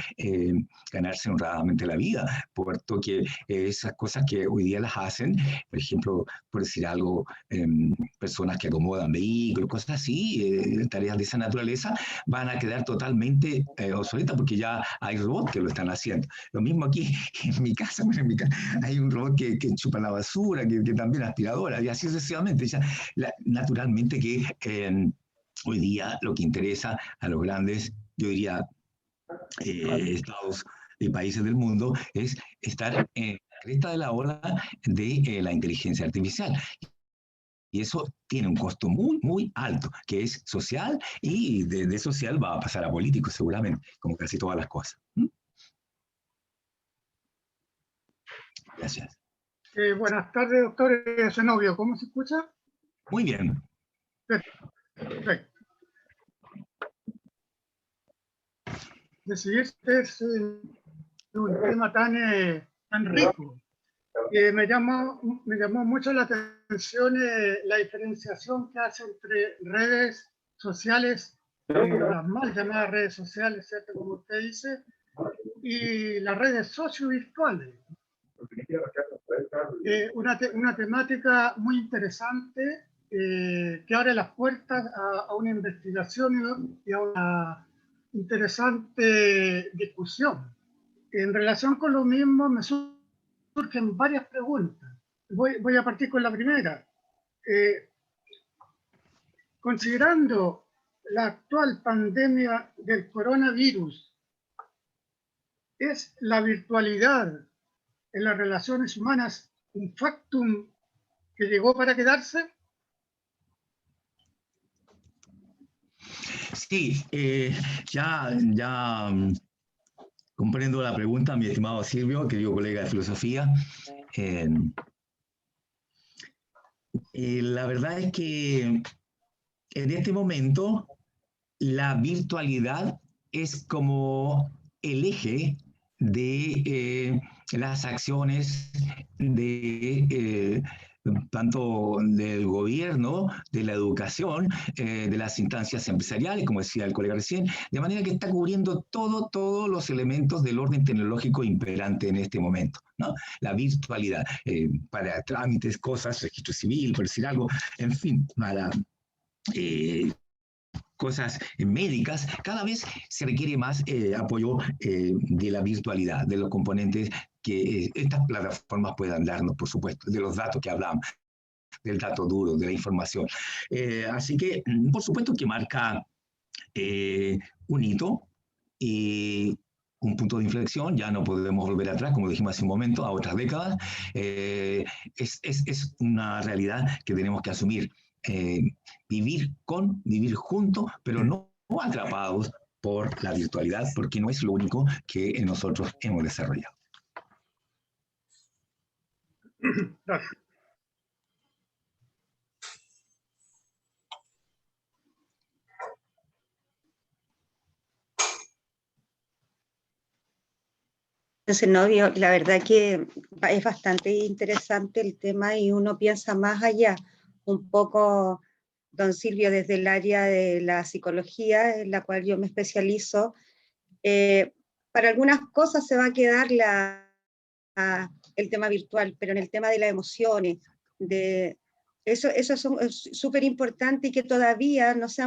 ganarse honradamente la vida, puesto que esas cosas que hoy día las hacen, por ejemplo, por decir algo, personas que acomodan vehículos, cosas así, tareas de esa naturaleza, van a quedar totalmente obsoletas porque ya hay robots que lo están haciendo. Lo mismo aquí en mi casa, bueno, hay un robot que chupa la basura, que también aspiradora, y así sucesivamente. Ya, naturalmente que hoy día lo que interesa a los grandes, yo diría, estados y países del mundo es estar en la cresta de la ola de la inteligencia artificial. Y eso tiene un costo muy, muy alto, que es social, y de social va a pasar a político seguramente, como casi todas las cosas. Gracias. Buenas tardes, doctor Zenobio. ¿Cómo se escucha? Muy bien. Perfecto. Decidirse es un tema tan rico. Me llamó mucho la atención la diferenciación que hace entre redes sociales, las mal llamadas redes sociales, ¿cierto? Como usted dice, y las redes sociovirtuales. Una temática muy interesante que abre las puertas a una investigación y a una interesante discusión. En relación con lo mismo me surgen varias preguntas. Voy a partir con la primera. Considerando la actual pandemia del coronavirus, ¿es la virtualidad en las relaciones humanas un factum que llegó para quedarse? Sí, ya comprendo la pregunta, mi estimado Silvio, querido colega de filosofía. La verdad es que en este momento la virtualidad es como el eje de las acciones de tanto del gobierno, de la educación, de las instancias empresariales, como decía el colega recién, de manera que está cubriendo todos los elementos del orden tecnológico imperante en este momento, ¿no? La virtualidad, para trámites, cosas, registro civil, por decir algo, en fin, para cosas médicas, cada vez se requiere más apoyo de la virtualidad, de los componentes que estas plataformas puedan darnos, por supuesto, de los datos que hablamos, del dato duro, de la información. Así que, por supuesto que marca un hito y un punto de inflexión, ya no podemos volver atrás, como dijimos hace un momento, a otras décadas. Es una realidad que tenemos que asumir. Vivir juntos, pero no atrapados por la virtualidad, porque no es lo único que nosotros hemos desarrollado. Gracias. Zenobio, la verdad que es bastante interesante el tema y uno piensa más allá, un poco, don Silvio, desde el área de la psicología, en la cual yo me especializo. Para algunas cosas se va a quedar el tema virtual, pero en el tema de las emociones, eso es súper importante y que todavía no se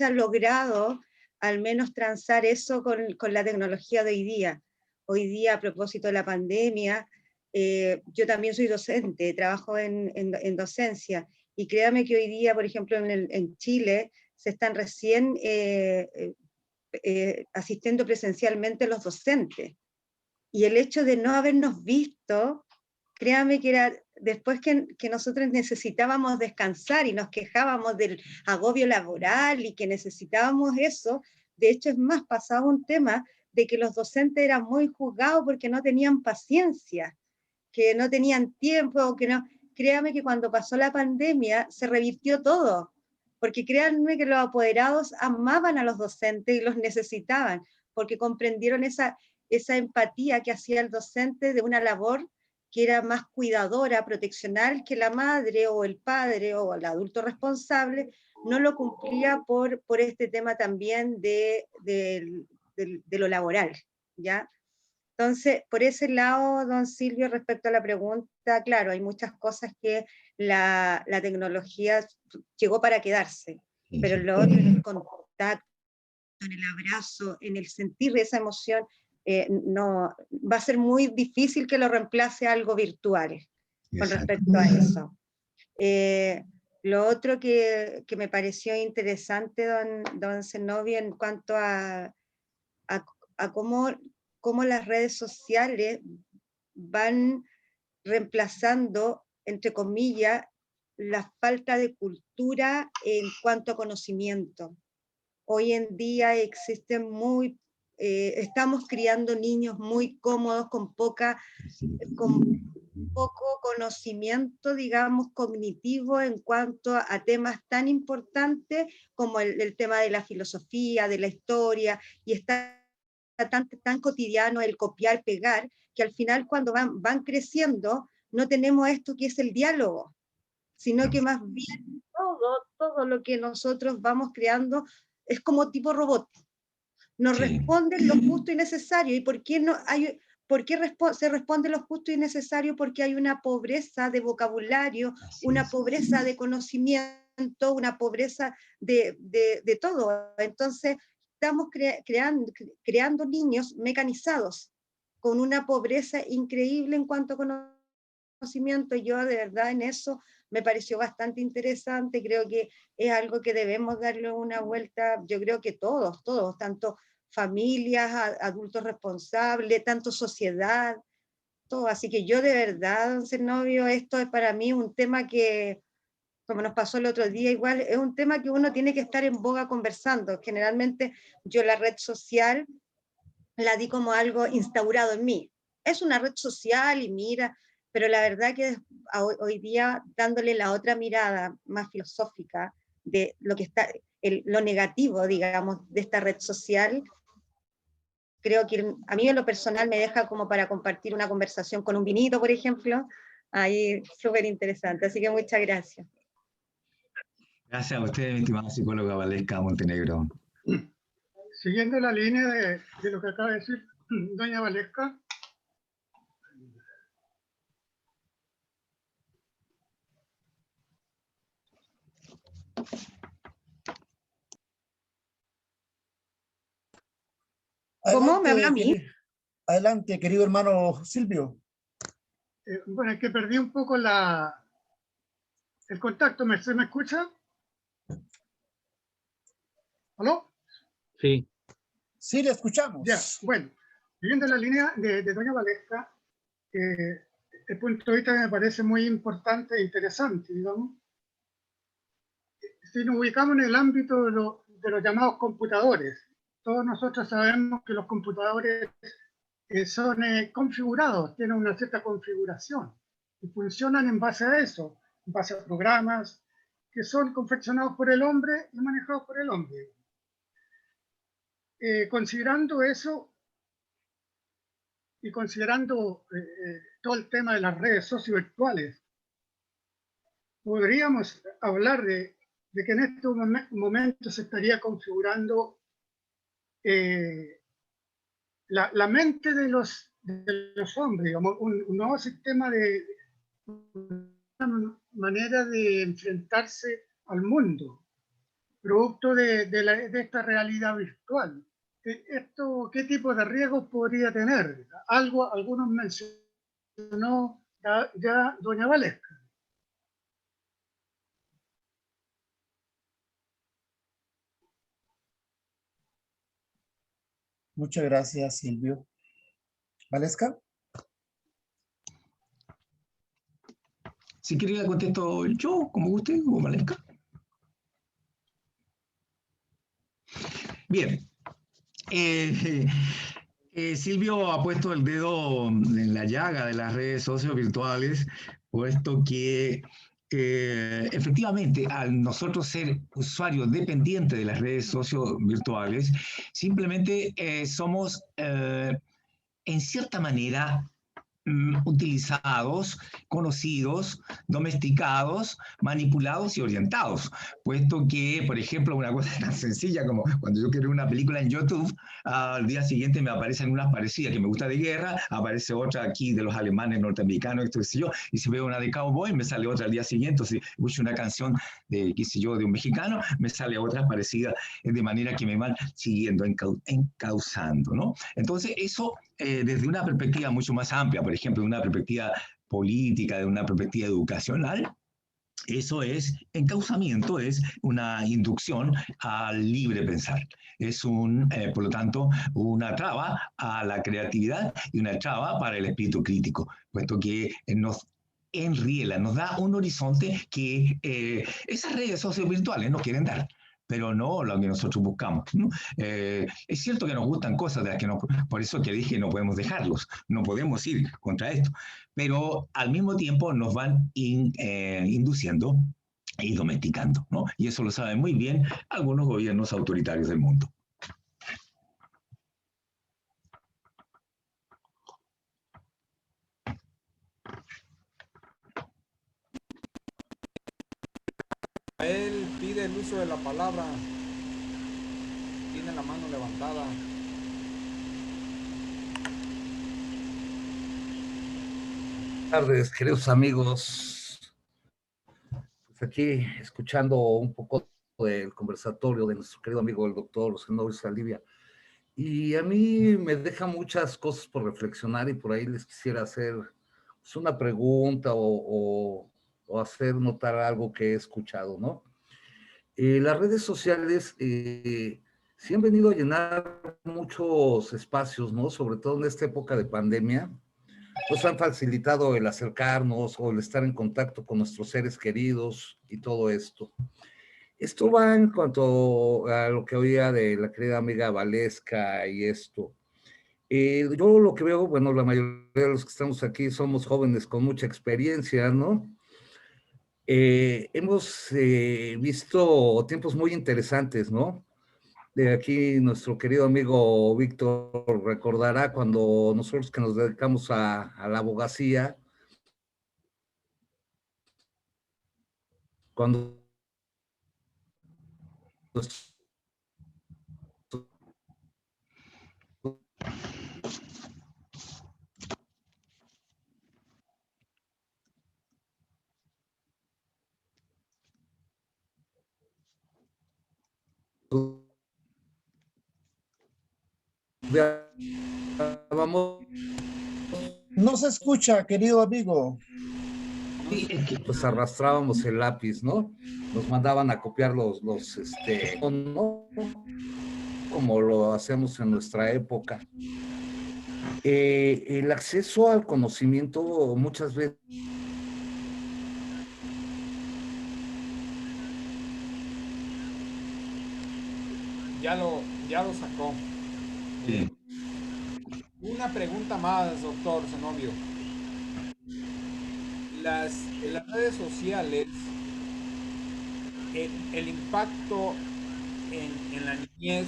ha logrado al menos transar eso con la tecnología de hoy día. Hoy día, a propósito de la pandemia, yo también soy docente, trabajo en docencia, y créame que hoy día, por ejemplo, en Chile, se están recién asistiendo presencialmente los docentes. Y el hecho de no habernos visto, créame que era después que nosotros necesitábamos descansar y nos quejábamos del agobio laboral y que necesitábamos eso. De hecho, es más, pasaba un tema de que los docentes eran muy juzgados porque no tenían paciencia, que no tenían tiempo, que no. Créame que cuando pasó la pandemia se revirtió todo, porque créanme que los apoderados amaban a los docentes y los necesitaban, porque comprendieron esa empatía que hacía el docente de una labor que era más cuidadora, proteccional, que la madre o el padre o el adulto responsable no lo cumplía por este tema también de lo laboral, ¿ya? Entonces, por ese lado, don Silvio, respecto a la pregunta, claro, hay muchas cosas que la tecnología llegó para quedarse, pero lo otro, en el contacto, en el abrazo, en el sentir esa emoción, no, va a ser muy difícil que lo reemplace algo virtual con respecto a eso. Lo otro que me pareció interesante, don Zenobio, en cuanto a cómo las redes sociales van reemplazando, entre comillas, la falta de cultura en cuanto a conocimiento. Hoy en día existen estamos criando niños muy cómodos con poco conocimiento, digamos, cognitivo en cuanto a temas tan importantes como el tema de la filosofía, de la historia, y está tan cotidiano el copiar, pegar, que al final cuando van creciendo no tenemos esto que es el diálogo, sino que más bien todo lo que nosotros vamos creando es como tipo robot. Nos responden lo justo y necesario. ¿Y por qué no hay? ¿Por qué se responde lo justo y necesario? Porque hay una pobreza de vocabulario, una pobreza de conocimiento, una pobreza de todo. Entonces, estamos creando niños mecanizados, con una pobreza increíble en cuanto a conocimiento. Yo de verdad en eso me pareció bastante interesante, creo que es algo que debemos darle una vuelta, yo creo que todos, tanto familias, adultos responsables, tanto sociedad, todo. Así que yo de verdad, don Zenobio, esto es para mí un tema que, como nos pasó el otro día, igual es un tema que uno tiene que estar en boga conversando. Generalmente yo la red social la di como algo instaurado en mí. Es una red social y mira, pero la verdad que hoy día dándole la otra mirada más filosófica de lo que está, lo negativo, digamos, de esta red social, creo que a mí en lo personal me deja como para compartir una conversación con un vinito, por ejemplo, ahí súper interesante, así que muchas gracias. Gracias a usted, mi estimada psicóloga Valesca Montenegro. Siguiendo la línea de lo que acaba de decir doña Valesca, ¿Cómo? ¿Me habla a mí? Adelante, querido hermano Silvio. bueno, es que perdí un poco el contacto. ¿Se me escucha? ¿Aló? Sí. Sí, le escuchamos. Ya, bueno, siguiendo la línea de doña Valesca, el punto de vista me parece muy importante e interesante, digamos. Si nos ubicamos en el ámbito de los llamados computadores, todos nosotros sabemos que los computadores son configurados, tienen una cierta configuración y funcionan en base a eso, en base a programas que son confeccionados por el hombre y manejados por el hombre. Considerando eso y considerando todo el tema de las redes sociovirtuales, podríamos hablar de que en estos momentos se estaría configurando la mente de los hombres, digamos, un nuevo sistema una manera de enfrentarse al mundo, producto de esta realidad virtual. ¿Qué tipo de riesgos podría tener? Algunos mencionó ya doña Valesca. Muchas gracias, Silvio. ¿Valesca? Si quiere la contesto yo, como usted, o Valesca. Bien. Silvio ha puesto el dedo en la llaga de las redes sociovirtuales, puesto que efectivamente, al nosotros ser usuarios dependientes de las redes sociovirtuales, simplemente somos, en cierta manera, utilizados, conocidos, domesticados, manipulados y orientados, puesto que, por ejemplo, una cosa tan sencilla como cuando yo quiero ver una película en YouTube, al día siguiente me aparecen unas parecidas que me gusta de guerra, aparece otra aquí de los alemanes norteamericanos, esto qué sé yo, y si veo una de cowboy, me sale otra al día siguiente, o si escucho una canción de, qué sé yo, de un mexicano, me sale otra parecida, de manera que me van siguiendo, encauzando, ¿no? Entonces, eso desde una perspectiva mucho más amplia, por ejemplo, de una perspectiva política, de una perspectiva educacional, eso es, encauzamiento es una inducción al libre pensar. Es por lo tanto, una traba a la creatividad y una traba para el espíritu crítico, puesto que nos enriela, nos da un horizonte que esas redes sociovirtuales nos quieren dar, pero no lo que nosotros buscamos, ¿no? Es cierto que nos gustan cosas de las que no, por eso que dije no podemos dejarlos, no podemos ir contra esto, pero al mismo tiempo nos van induciendo y domesticando, ¿no? Y eso lo saben muy bien algunos gobiernos autoritarios del mundo. Él pide el uso de la palabra. Tiene la mano levantada. Buenas tardes, queridos amigos. Pues aquí escuchando un poco del conversatorio de nuestro querido amigo el doctor Zenobio Saldivia. Y a mí me deja muchas cosas por reflexionar y por ahí les quisiera hacer pues, una pregunta o hacer notar algo que he escuchado, ¿no? Las redes sociales sí han venido a llenar muchos espacios, ¿no? Sobre todo en esta época de pandemia. Nos han facilitado el acercarnos o el estar en contacto con nuestros seres queridos y todo esto. Esto va en cuanto a lo que oía de la querida amiga Valesca y esto. Yo lo que veo, bueno, la mayoría de los que estamos aquí somos jóvenes con mucha experiencia, ¿no? Hemos visto tiempos muy interesantes, ¿no? de aquí nuestro querido amigo Víctor recordará cuando nosotros que nos dedicamos a la abogacía, cuando vamos, No se escucha, querido amigo. pues arrastrábamos el lápiz, ¿no? Nos mandaban a copiar ¿no? Como lo hacemos en nuestra época. El acceso al conocimiento muchas veces Ya lo sacó. Sí. Una pregunta más, doctor Zenobio. Las redes sociales, el impacto en la niñez,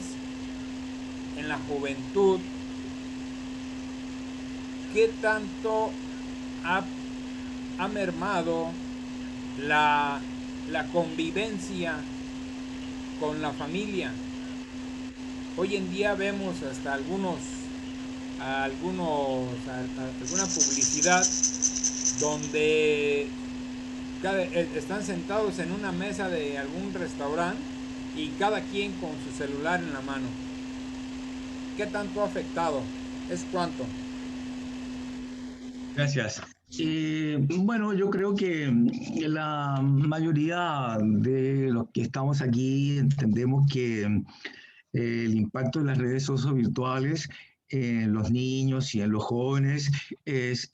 en la juventud, ¿qué tanto ha mermado la convivencia con la familia? Hoy en día vemos hasta alguna publicidad donde están sentados en una mesa de algún restaurante y cada quien con su celular en la mano. ¿Qué tanto ha afectado? ¿Es cuánto? Gracias. Bueno, yo creo que la mayoría de los que estamos aquí entendemos que el impacto de las redes sociovirtuales en los niños y en los jóvenes es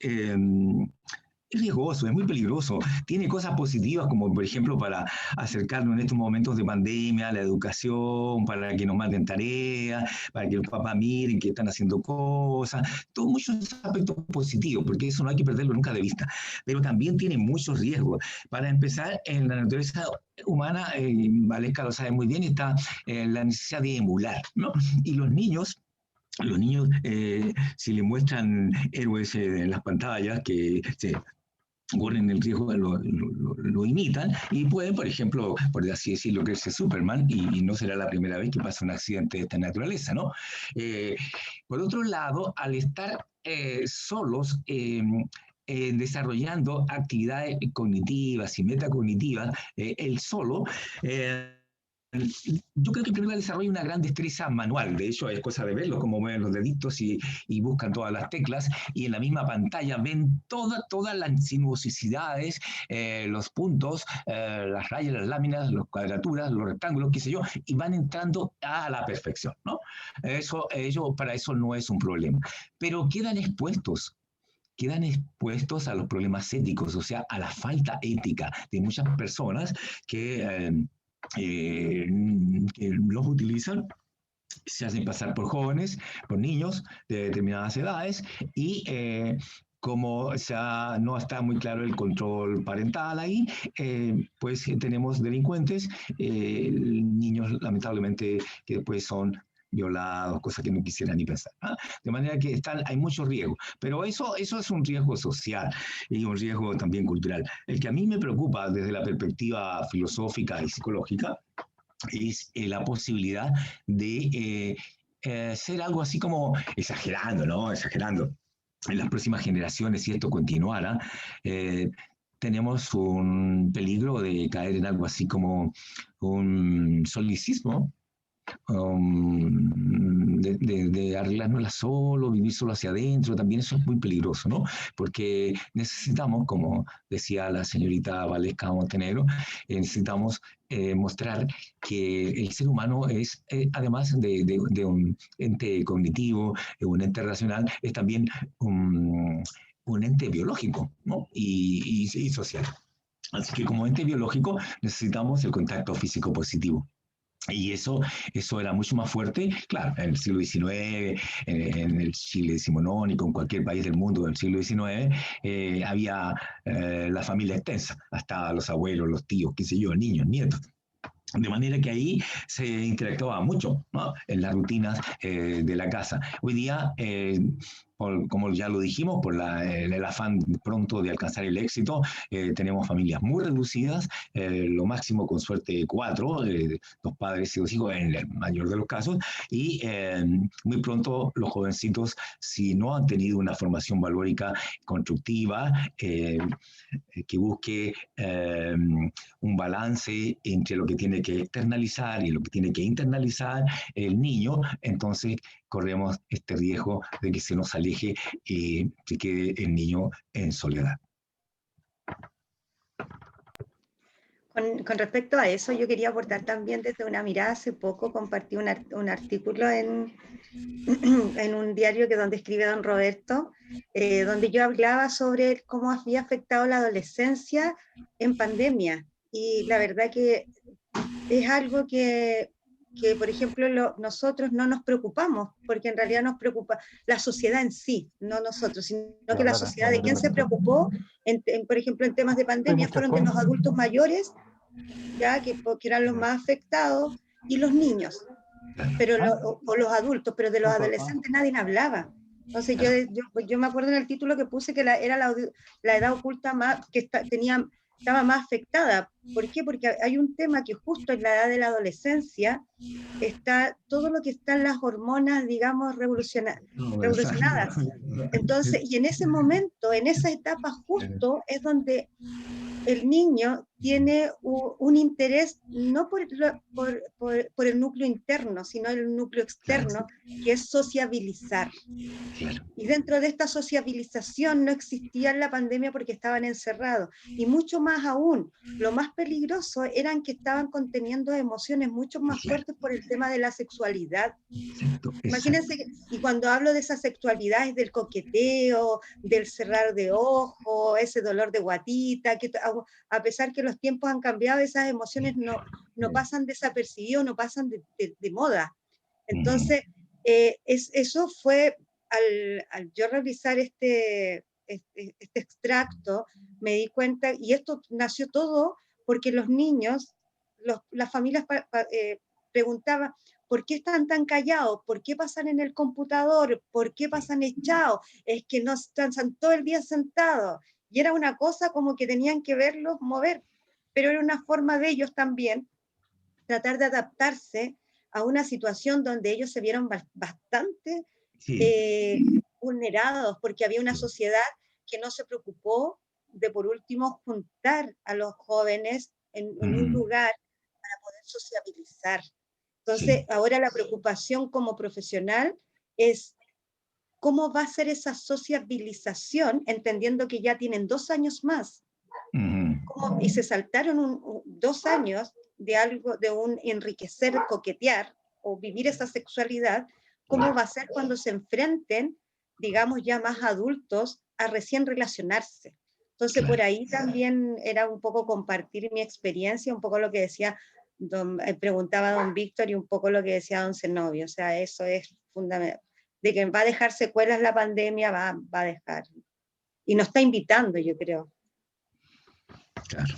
riesgoso, es muy peligroso. Tiene cosas positivas como, por ejemplo, para acercarnos en estos momentos de pandemia a la educación, para que nos manden tareas, para que los papás miren que están haciendo cosas. Todos muchos aspectos positivos, porque eso no hay que perderlo nunca de vista. Pero también tiene muchos riesgos. Para empezar, en la naturaleza humana, Valesca lo sabe muy bien, está la necesidad de emular, ¿no? Y los niños, si le muestran héroes en las pantallas que se corren el riesgo, lo imitan y pueden, por ejemplo, por así decirlo, creerse Superman y no será la primera vez que pasa un accidente de esta naturaleza, ¿no? Por otro lado, al estar solos, desarrollando actividades cognitivas y metacognitivas, él solo, yo creo que primero desarrolla una gran destreza manual. De hecho, es cosa de verlo, como mueven los deditos y buscan todas las teclas, y en la misma pantalla ven todas las sinuosidades, los puntos, las rayas, las láminas, las cuadraturas, los rectángulos, qué sé yo, y van entrando a la perfección, ¿no? Para eso no es un problema. Pero quedan expuestos a los problemas éticos, o sea, a la falta ética de muchas personas que los utilizan, se hacen pasar por jóvenes, por niños de determinadas edades y como no está muy claro el control parental ahí, pues tenemos delincuentes, niños lamentablemente que después son violados, cosas que no quisiera ni pensar, ¿no? De manera que hay mucho riesgo, pero eso es un riesgo social y un riesgo también cultural. El que a mí me preocupa desde la perspectiva filosófica y psicológica es la posibilidad de ser algo así como exagerando, ¿no? Exagerando. En las próximas generaciones, si esto continuara, tenemos un peligro de caer en algo así como un solicismo, de arreglárnosla solo, vivir solo hacia adentro, también eso es muy peligroso, ¿no? Porque necesitamos, como decía la señorita Valesca Montenegro, necesitamos mostrar que el ser humano es, además de un ente cognitivo, un ente racional, es también un ente biológico, ¿no? y social. Así que como ente biológico necesitamos el contacto físico positivo. Y eso era mucho más fuerte, claro, en el siglo XIX, en el Chile decimonónico, en cualquier país del mundo del siglo XIX, había la familia extensa, hasta los abuelos, los tíos, qué sé yo, niños, nietos. De manera que ahí se interactuaba mucho, ¿no?, en las rutinas de la casa. Hoy día, como ya lo dijimos, por el afán pronto de alcanzar el éxito, tenemos familias muy reducidas, lo máximo con suerte 4, 2 padres y 2 hijos en el mayor de los casos, y muy pronto los jovencitos, si no han tenido una formación valórica constructiva, que busque un balance entre lo que tiene que externalizar y lo que tiene que internalizar el niño, entonces corremos este riesgo de que se nos aleje y se quede el niño en soledad. Con respecto a eso, yo quería aportar también desde una mirada. Hace poco compartí un artículo en un diario donde escribe don Roberto, donde yo hablaba sobre cómo había afectado la adolescencia en pandemia. Y la verdad que es algo que por ejemplo, nosotros no nos preocupamos, porque en realidad nos preocupa la sociedad en sí, no nosotros, sino que la sociedad, ¿de quién se preocupó? Por ejemplo, en temas de pandemia, fueron de los adultos mayores, ya que eran los más afectados, y los niños, pero o los adultos, pero de los adolescentes nadie hablaba. Entonces yo me acuerdo en el título que puse que era la edad oculta más, que estaba más afectada. ¿Por qué? Porque hay un tema que justo en la edad de la adolescencia está todo lo que están las hormonas, digamos, revolucionadas. Entonces, y en ese momento, en esa etapa justo, es donde el niño tiene un interés no por el núcleo interno, sino el núcleo externo, que es sociabilizar. Y dentro de esta sociabilización no existía en la pandemia porque estaban encerrados. Y mucho más aún, lo más peligroso eran que estaban conteniendo emociones mucho más fuertes por el tema de la sexualidad. Imagínense, y cuando hablo de esa sexualidad es del coqueteo, del cerrar de ojos, ese dolor de guatita, que a pesar que los tiempos han cambiado, esas emociones no pasan desapercibidos, no pasan de moda. Entonces, eso fue, al yo revisar este extracto, me di cuenta, y esto nació todo porque los niños, las familias preguntaban, ¿por qué están tan callados? ¿Por qué pasan en el computador? ¿Por qué pasan echados? Es que no están todo el día sentados. Y era una cosa como que tenían que verlos mover, pero era una forma de ellos también tratar de adaptarse a una situación donde ellos se vieron bastante vulnerados, porque había una sociedad que no se preocupó de, por último, juntar a los jóvenes en un lugar para poder sociabilizar. Entonces, ahora la preocupación como profesional es cómo va a ser esa sociabilización, entendiendo que ya tienen 2 años más, y se saltaron 2 años de un enriquecer, coquetear, o vivir esa sexualidad. ¿Cómo va a ser cuando se enfrenten, digamos, ya más adultos a recién relacionarse? Entonces, por ahí también era un poco compartir mi experiencia, un poco lo que decía, preguntaba don Víctor, y un poco lo que decía don Zenobio. O sea, eso es fundamental. De que va a dejar secuelas la pandemia, va a dejar. Y nos está invitando, yo creo. Claro.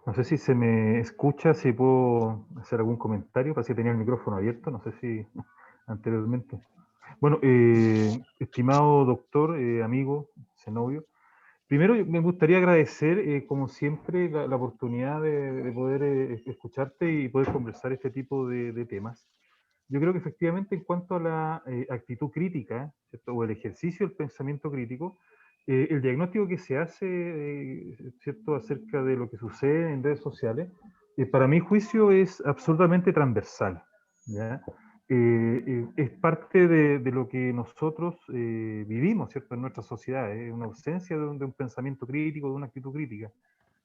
No sé si se me escucha, si puedo hacer algún comentario, parece que tenía el micrófono abierto, no sé si anteriormente. Bueno, estimado doctor, amigo, Zenobio, primero me gustaría agradecer, como siempre, la oportunidad de poder escucharte y poder conversar este tipo de temas. Yo creo que efectivamente en cuanto a la actitud crítica, ¿cierto?, o el ejercicio del pensamiento crítico, el diagnóstico que se hace, ¿cierto?, acerca de lo que sucede en redes sociales, para mi juicio es absolutamente transversal, ¿ya? Es parte de lo que nosotros vivimos, ¿cierto?, en nuestra sociedad, una ausencia de un pensamiento crítico, de una actitud crítica,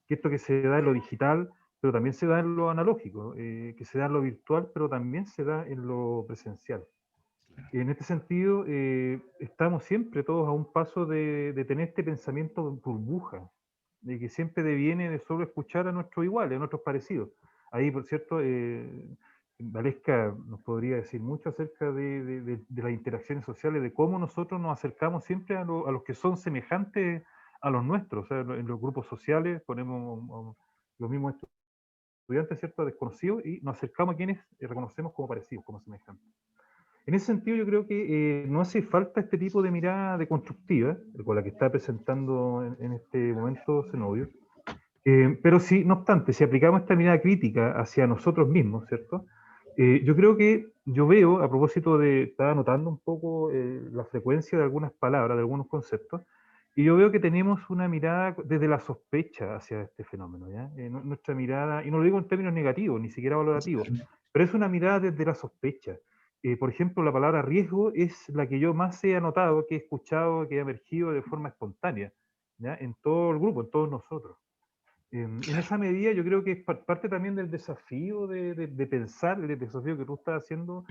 que esto que se da en lo digital, pero también se da en lo analógico, que se da en lo virtual, pero también se da en lo presencial. En este sentido, estamos siempre todos a un paso de tener este pensamiento burbuja, de que siempre deviene de solo escuchar a nuestros iguales, a nuestros parecidos. Ahí, por cierto, Valesca nos podría decir mucho acerca de las interacciones sociales, de cómo nosotros nos acercamos siempre a los que son semejantes a los nuestros. O sea, en los grupos sociales ponemos los mismos estudiantes, ¿cierto?, desconocidos, y nos acercamos a quienes reconocemos como parecidos, como semejantes. En ese sentido, yo creo que no hace falta este tipo de mirada deconstructiva, con la que está presentando en este momento Zenobio, pero sí, no obstante, si aplicamos esta mirada crítica hacia nosotros mismos, ¿cierto? Yo creo que, yo veo, a propósito de, estaba anotando un poco la frecuencia de algunas palabras, de algunos conceptos, y yo veo que tenemos una mirada desde la sospecha hacia este fenómeno, ¿ya? Nuestra mirada, y no lo digo en términos negativos, ni siquiera valorativos, pero es una mirada desde la sospecha. Por ejemplo, la palabra riesgo es la que yo más he anotado, que he escuchado, que ha emergido de forma espontánea, ¿ya?, en todo el grupo, en todos nosotros. En esa medida yo creo que es parte también del desafío de pensar, el desafío que tú estás haciendo,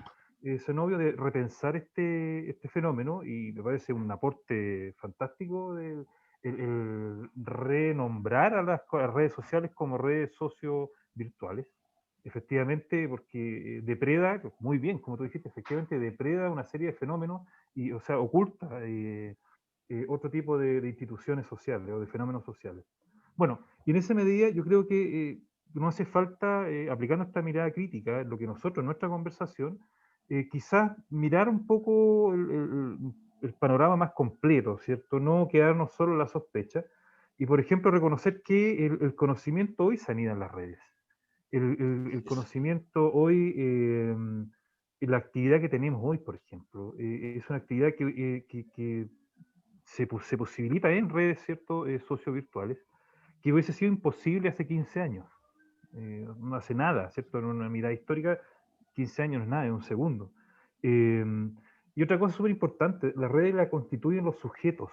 Zenobio, de repensar este fenómeno, y me parece un aporte fantástico el renombrar a las redes sociales como redes socio-virtuales. Efectivamente, porque depreda, muy bien, como tú dijiste, efectivamente depreda una serie de fenómenos, y, o sea, oculta otro tipo de instituciones sociales o de fenómenos sociales. Bueno, y en esa medida yo creo que no hace falta, aplicando esta mirada crítica, lo que nosotros en nuestra conversación, quizás mirar un poco el panorama más completo, ¿cierto? No quedarnos solo en la sospecha, y por ejemplo reconocer que el conocimiento hoy se anida en las redes. El conocimiento hoy, la actividad que tenemos hoy, por ejemplo, es una actividad que se posibilita en redes, ¿cierto?, sociovirtuales, que hubiese sido imposible hace 15 años. No hace nada, ¿cierto? En una mirada histórica, 15 años no es nada, es un segundo. Y otra cosa súper importante, las redes la constituyen los sujetos,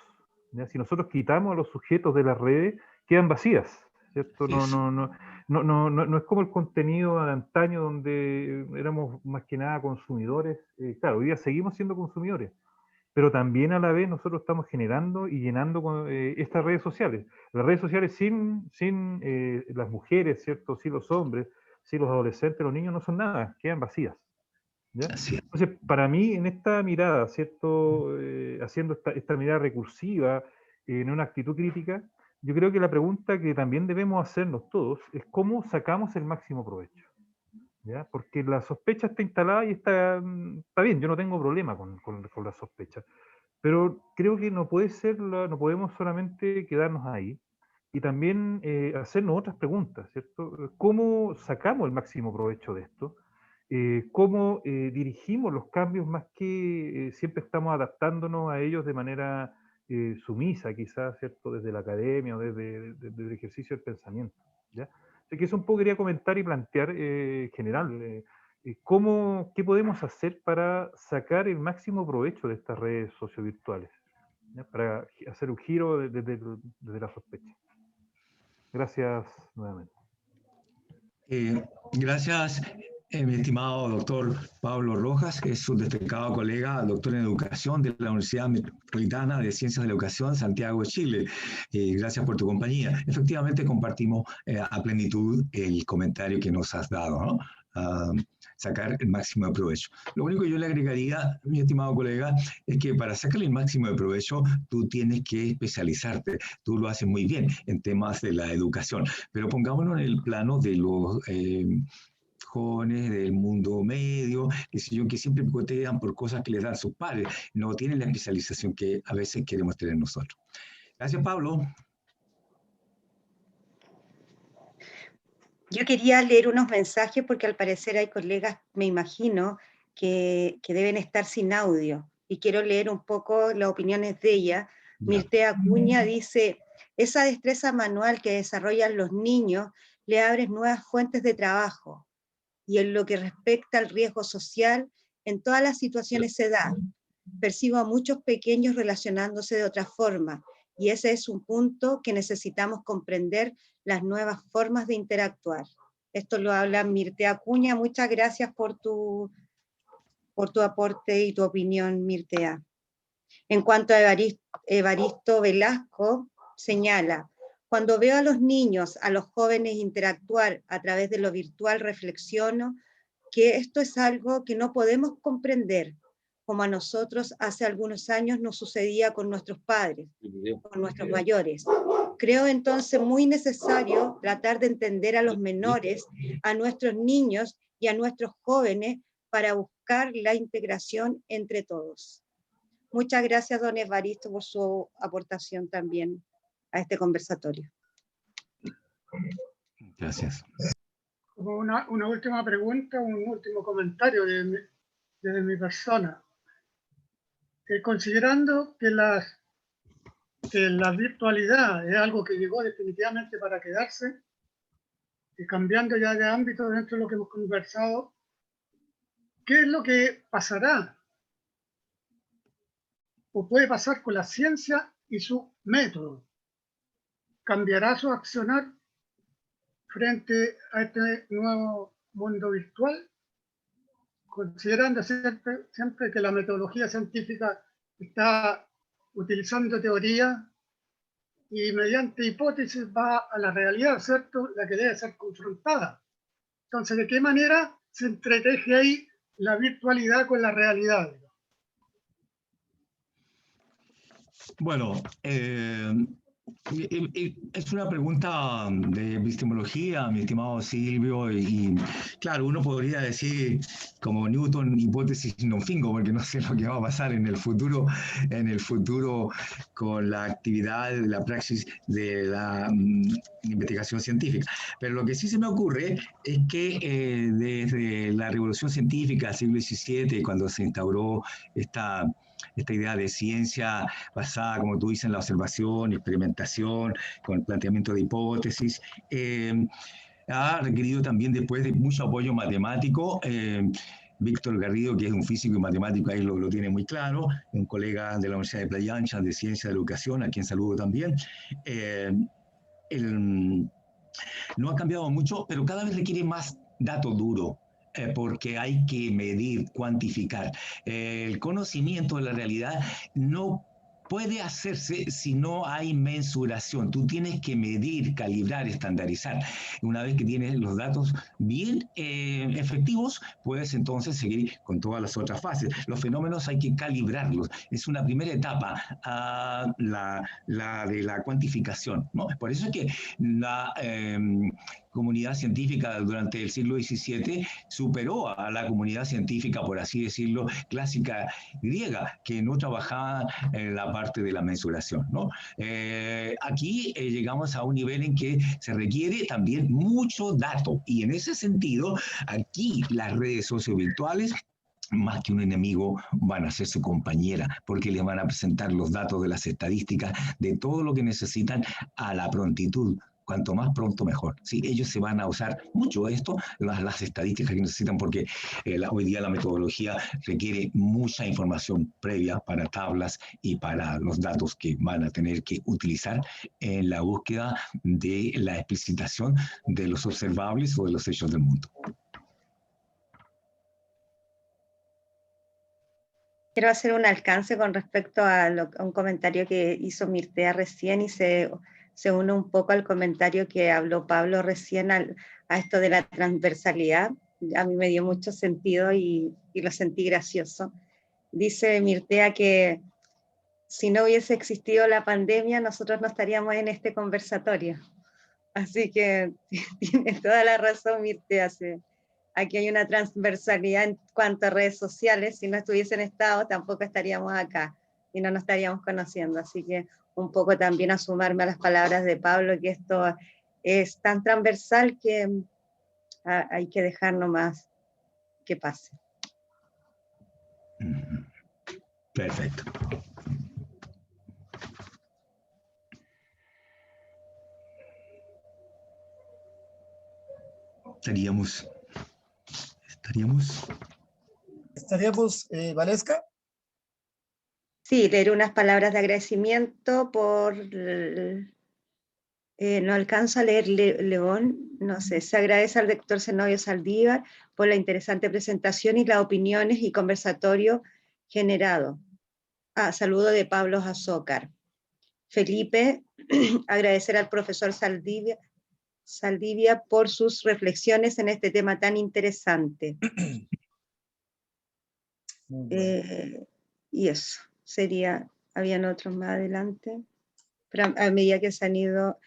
¿ya? Si nosotros quitamos a los sujetos de las redes, quedan vacías, ¿cierto? No es como el contenido de antaño, donde éramos más que nada consumidores. Claro, hoy día seguimos siendo consumidores, pero también a la vez nosotros estamos generando y llenando estas redes sociales. Las redes sociales sin las mujeres, ¿cierto?, sin los hombres, sin los adolescentes, los niños, no son nada, quedan vacías, ¿ya? Así es. Entonces, para mí, en esta mirada, ¿cierto?, haciendo esta mirada recursiva, en una actitud crítica, yo creo que la pregunta que también debemos hacernos todos es cómo sacamos el máximo provecho, ¿ya? Porque la sospecha está instalada y está bien, yo no tengo problema con la sospecha, pero creo que no puede ser, no podemos solamente quedarnos ahí, y también hacernos otras preguntas, ¿cierto? ¿Cómo sacamos el máximo provecho de esto? ¿Cómo dirigimos los cambios, más que siempre estamos adaptándonos a ellos de manera sumisa, quizás, ¿cierto?, desde la academia o desde el ejercicio del pensamiento, ¿ya? Así que eso un poco quería comentar y plantear general. ¿Qué podemos hacer para sacar el máximo provecho de estas redes sociovirtuales, ¿ya?, para hacer un giro desde la sospecha? Gracias nuevamente. Gracias, mi estimado doctor Pablo Rojas, que es un destacado colega, doctor en educación de la Universidad Metropolitana de Ciencias de la Educación, Santiago de Chile. Gracias por tu compañía. Efectivamente, compartimos a plenitud el comentario que nos has dado, ¿no? Sacar el máximo de provecho. Lo único que yo le agregaría, mi estimado colega, es que para sacar el máximo de provecho tú tienes que especializarte. Tú lo haces muy bien en temas de la educación, pero pongámonos en el plano de los jóvenes del mundo medio, que siempre picotean por cosas que les dan sus padres, no tienen la especialización que a veces queremos tener nosotros. Gracias, Pablo. Yo quería leer unos mensajes porque al parecer hay colegas, me imagino, que deben estar sin audio, y quiero leer un poco las opiniones de ella. Mirtea Acuña dice: esa destreza manual que desarrollan los niños le abre nuevas fuentes de trabajo, y en lo que respecta al riesgo social, en todas las situaciones se da. Percibo a muchos pequeños relacionándose de otra forma, y ese es un punto que necesitamos comprender, las nuevas formas de interactuar. Esto lo habla Mirtea Acuña. Muchas gracias por tu aporte y tu opinión, Mirtea. En cuanto a Evaristo Velasco, señala: cuando veo a los niños, a los jóvenes interactuar a través de lo virtual, reflexiono que esto es algo que no podemos comprender, como a nosotros hace algunos años nos sucedía con nuestros padres, con nuestros mayores. Creo entonces muy necesario tratar de entender a los menores, a nuestros niños y a nuestros jóvenes para buscar la integración entre todos. Muchas gracias, don Evaristo, por su aportación también a este conversatorio. Gracias. Como una última pregunta, un último comentario desde mi persona. Considerando que la virtualidad es algo que llegó definitivamente para quedarse, y cambiando ya de ámbito dentro de lo que hemos conversado, ¿qué es lo que pasará o puede pasar con la ciencia y su método? ¿Cambiará su accionar frente a este nuevo mundo virtual? Considerando siempre que la metodología científica está utilizando teoría y mediante hipótesis va a la realidad, ¿cierto? La que debe ser confrontada. Entonces, ¿de qué manera se entreteje ahí la virtualidad con la realidad? Bueno, es una pregunta de epistemología, mi estimado Silvio, y claro, uno podría decir, como Newton, hipótesis non fingo, porque no sé lo que va a pasar en el futuro con la actividad, la praxis de la investigación científica. Pero lo que sí se me ocurre es que desde la revolución científica del siglo XVII, cuando se instauró esta idea de ciencia basada, como tú dices, en la observación, experimentación, con el planteamiento de hipótesis, ha requerido también después de mucho apoyo matemático. Víctor Garrido, que es un físico y matemático, ahí lo tiene muy claro, un colega de la Universidad de Playa Ancha de Ciencia de la Educación, a quien saludo también. No ha cambiado mucho, pero cada vez requiere más dato duro, porque hay que medir, cuantificar. El conocimiento de la realidad no puede hacerse si no hay mensuración. Tú tienes que medir, calibrar, estandarizar. Una vez que tienes los datos bien efectivos, puedes entonces seguir con todas las otras fases. Los fenómenos hay que calibrarlos. Es una primera etapa, la de la cuantificación, ¿no? Por eso es que la comunidad científica durante el siglo XVII superó a la comunidad científica, por así decirlo, clásica griega, que no trabajaba en la parte de la mensuración, ¿no? Aquí llegamos a un nivel en que se requiere también mucho dato, y en ese sentido, aquí las redes sociovirtuales, más que un enemigo, van a ser su compañera, porque les van a presentar los datos de las estadísticas, de todo lo que necesitan a la prontitud. Cuanto más pronto, mejor. ¿Sí? Ellos se van a usar mucho esto, las estadísticas que necesitan, porque hoy día la metodología requiere mucha información previa para tablas y para los datos que van a tener que utilizar en la búsqueda de la explicitación de los observables o de los hechos del mundo. Quiero hacer un alcance con respecto a un comentario que hizo Mirtea recién y se une un poco al comentario que habló Pablo recién a esto de la transversalidad. A mí me dio mucho sentido y lo sentí gracioso. Dice Mirtea que si no hubiese existido la pandemia, nosotros no estaríamos en este conversatorio. Así que tiene toda la razón Mirtea. Aquí hay una transversalidad en cuanto a redes sociales. Si no estuviesen estado, tampoco estaríamos acá y no nos estaríamos conociendo. Así que un poco también a sumarme a las palabras de Pablo, que esto es tan transversal que hay que dejar nomás que pase. Perfecto. ¿Estaríamos, Valesca? Sí, leer unas palabras de agradecimiento por... no alcanzo a leer León, no sé, se agradece al doctor Zenobio Saldívar por la interesante presentación y las opiniones y conversatorio generado. Saludo de Pablo Azócar. Felipe, agradecer al profesor Saldivia por sus reflexiones en este tema tan interesante. Y eso sería, habían otros más adelante, pero a medida que se han ido,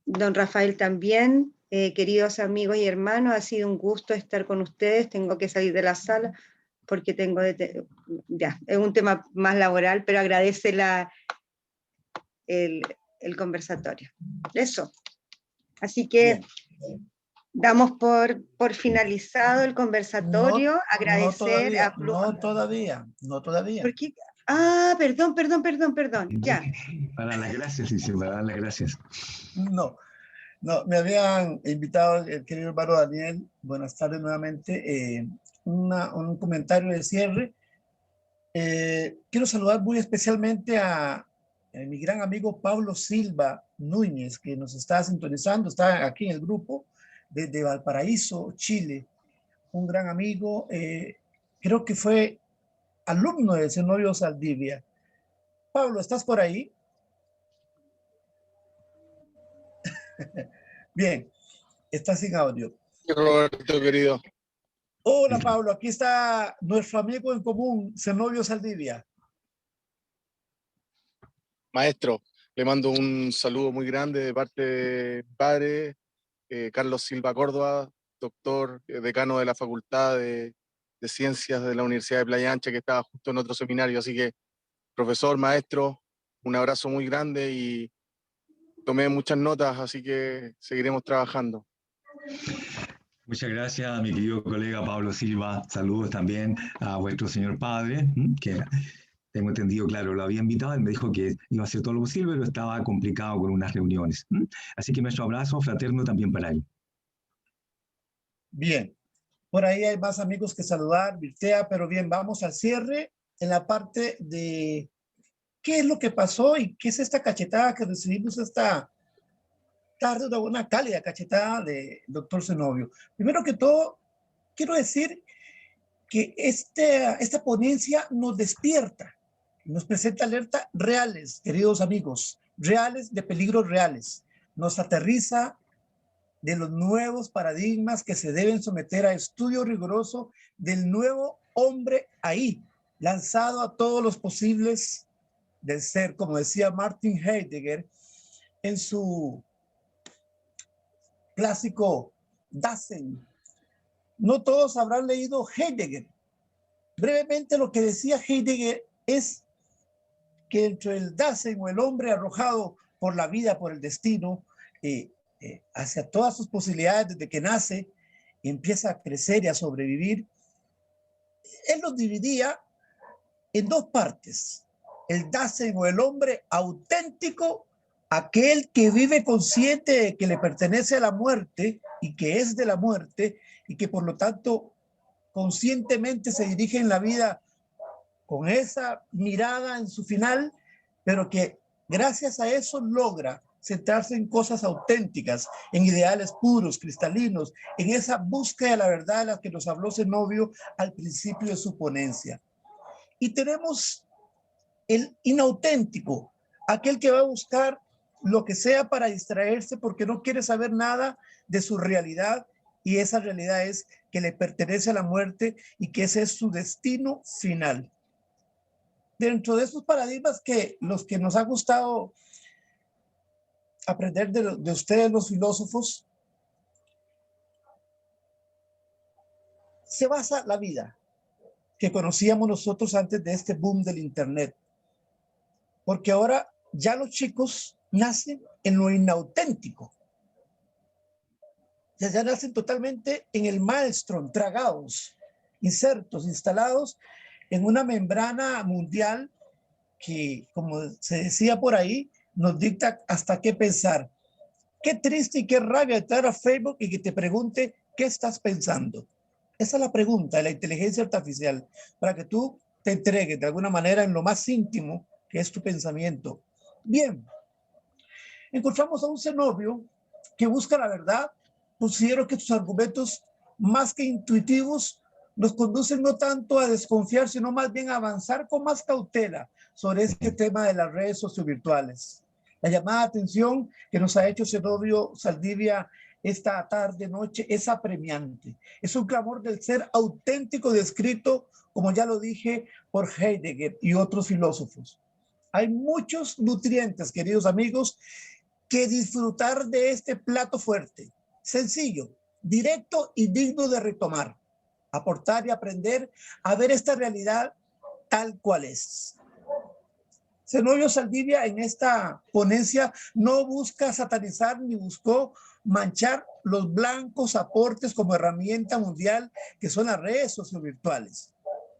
don Rafael también, queridos amigos y hermanos, ha sido un gusto estar con ustedes. Tengo que salir de la sala porque tengo ya, es un tema más laboral, pero agradece el conversatorio. Eso. Así que damos por finalizado el conversatorio. Agradecer a No todavía. ¿Por qué? Ah, perdón. Ya. Para las gracias, dice, para dar las gracias. No, me habían invitado el querido hermano Daniel. Buenas tardes nuevamente. Un comentario de cierre. Quiero saludar muy especialmente a mi gran amigo Pablo Silva Núñez, que nos está sintonizando, está aquí en el grupo desde Valparaíso, Chile. Un gran amigo, creo que fue alumno de Zenobio Saldivia. Pablo, ¿estás por ahí? Bien, estás sin audio. Roberto, querido. Hola, Pablo, aquí está nuestro amigo en común, Zenobio Saldivia. Maestro, le mando un saludo muy grande de parte de mi padre, Carlos Silva Córdoba, doctor, decano de la Facultad de Ciencias de la Universidad de Playa Ancha, que estaba justo en otro seminario. Así que, profesor, maestro, un abrazo muy grande y tomé muchas notas, así que seguiremos trabajando. Muchas gracias, mi querido colega Pablo Silva. Saludos también a vuestro señor padre, que tengo entendido, claro, lo había invitado. Él me dijo que iba a hacer todo lo posible, pero estaba complicado con unas reuniones. Así que nuestro abrazo fraterno también para él. Bien, por ahí hay más amigos que saludar, Virtea, pero bien, vamos al cierre en la parte de qué es lo que pasó y qué es esta cachetada que recibimos esta tarde, una cálida cachetada de doctor Zenobio. Primero que todo, quiero decir que esta ponencia nos despierta, nos presenta alertas reales, queridos amigos, reales de peligros reales. Nos aterriza de los nuevos paradigmas que se deben someter a estudio riguroso del nuevo hombre ahí, lanzado a todos los posibles del ser, como decía Martin Heidegger en su clásico Dasein. No todos habrán leído Heidegger. Brevemente, lo que decía Heidegger es que entre el Dasein o el hombre arrojado por la vida, por el destino, hacia todas sus posibilidades desde que nace, empieza a crecer y a sobrevivir, él los dividía en dos partes. El Dasein o el hombre auténtico, aquel que vive consciente de que le pertenece a la muerte y que es de la muerte y que por lo tanto conscientemente se dirige en la vida con esa mirada en su final, pero que gracias a eso logra centrarse en cosas auténticas, en ideales puros, cristalinos, en esa búsqueda de la verdad de la que nos habló Zenobio al principio de su ponencia. Y tenemos el inauténtico, aquel que va a buscar lo que sea para distraerse porque no quiere saber nada de su realidad, y esa realidad es que le pertenece a la muerte y que ese es su destino final. Dentro de esos paradigmas que los que nos ha gustado aprender de ustedes los filósofos, se basa la vida que conocíamos nosotros antes de este boom del internet, porque ahora ya los chicos nacen en lo inauténtico, ya nacen totalmente en el maelstrom, tragados, insertos, instalados en una membrana mundial que, como se decía por ahí, nos dicta hasta qué pensar. Qué triste y qué rabia entrar a Facebook y que te pregunte qué estás pensando. Esa es la pregunta de la inteligencia artificial, para que tú te entregues de alguna manera en lo más íntimo que es tu pensamiento. Bien, encontramos a un Zenobio que busca la verdad. Considero que sus argumentos, más que intuitivos, nos conducen no tanto a desconfiar, sino más bien a avanzar con más cautela sobre este tema de las redes sociovirtuales. La llamada de atención que nos ha hecho Zenobio Saldivia esta tarde, noche, es apremiante. Es un clamor del ser auténtico descrito, como ya lo dije, por Heidegger y otros filósofos. Hay muchos nutrientes, queridos amigos, que disfrutar de este plato fuerte, sencillo, directo y digno de retomar, aportar y aprender a ver esta realidad tal cual es. Zenobio Saldivia en esta ponencia no busca satanizar ni buscó manchar los blancos aportes como herramienta mundial que son las redes sociovirtuales.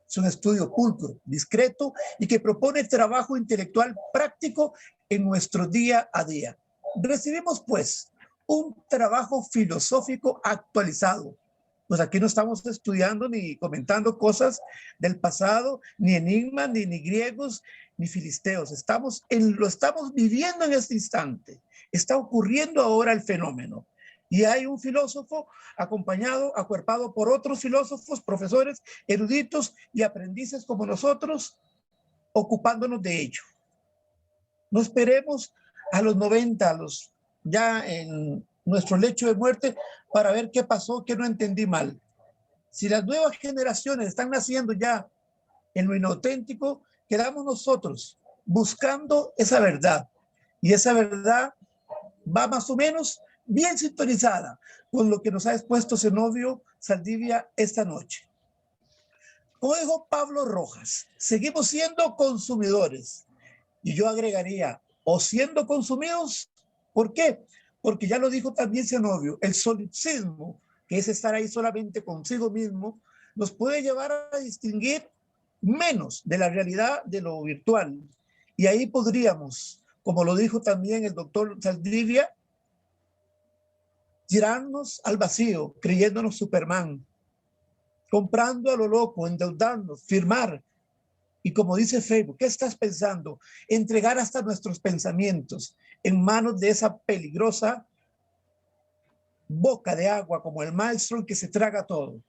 Es un estudio pulcro, discreto y que propone trabajo intelectual práctico en nuestro día a día. Recibimos pues un trabajo filosófico actualizado. Pues aquí no estamos estudiando ni comentando cosas del pasado, ni enigmas, ni griegos, ni filisteos. Lo estamos viviendo en este instante. Está ocurriendo ahora el fenómeno. Y hay un filósofo acompañado, acuerpado por otros filósofos, profesores, eruditos y aprendices como nosotros, ocupándonos de ello. No esperemos a los 90, ya en nuestro lecho de muerte, para ver qué pasó, qué no entendí mal. Si las nuevas generaciones están naciendo ya en lo inauténtico, quedamos nosotros buscando esa verdad. Y esa verdad va más o menos bien sintonizada con lo que nos ha expuesto Zenobio Saldivia esta noche. Como dijo Pablo Rojas, seguimos siendo consumidores. Y yo agregaría, o siendo consumidos, ¿por qué? Porque ya lo dijo también Zenobio, el solipsismo, que es estar ahí solamente consigo mismo, nos puede llevar a distinguir menos de la realidad de lo virtual. Y ahí podríamos, como lo dijo también el doctor Saldivia, tirarnos al vacío, creyéndonos Superman, comprando a lo loco, endeudarnos, firmar. Y como dice Facebook, ¿qué estás pensando? Entregar hasta nuestros pensamientos en manos de esa peligrosa boca de agua como el maelstrom que se traga todo.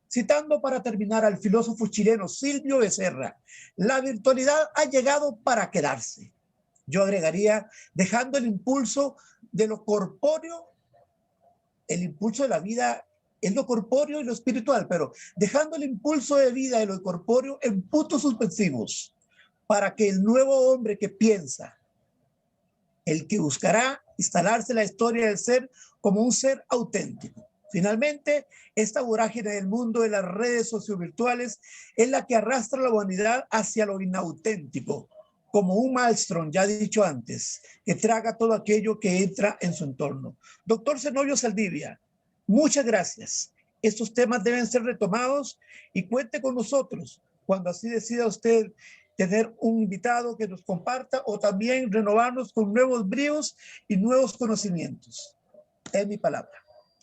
Citando para terminar al filósofo chileno Silvio Becerra, la virtualidad ha llegado para quedarse. Yo agregaría, dejando el impulso de lo corpóreo, el impulso de la vida es lo corpóreo y lo espiritual, pero dejando el impulso de vida de lo corpóreo en puntos suspensivos para que el nuevo hombre que piensa, el que buscará instalarse en la historia del ser como un ser auténtico. Finalmente, esta vorágine del mundo de las redes sociovirtuales es la que arrastra a la humanidad hacia lo inauténtico, como un maelstrom, ya dicho antes, que traga todo aquello que entra en su entorno. Doctor Zenobio Saldivia, muchas gracias. Estos temas deben ser retomados y cuente con nosotros cuando así decida usted tener un invitado que nos comparta o también renovarnos con nuevos bríos y nuevos conocimientos. Es mi palabra.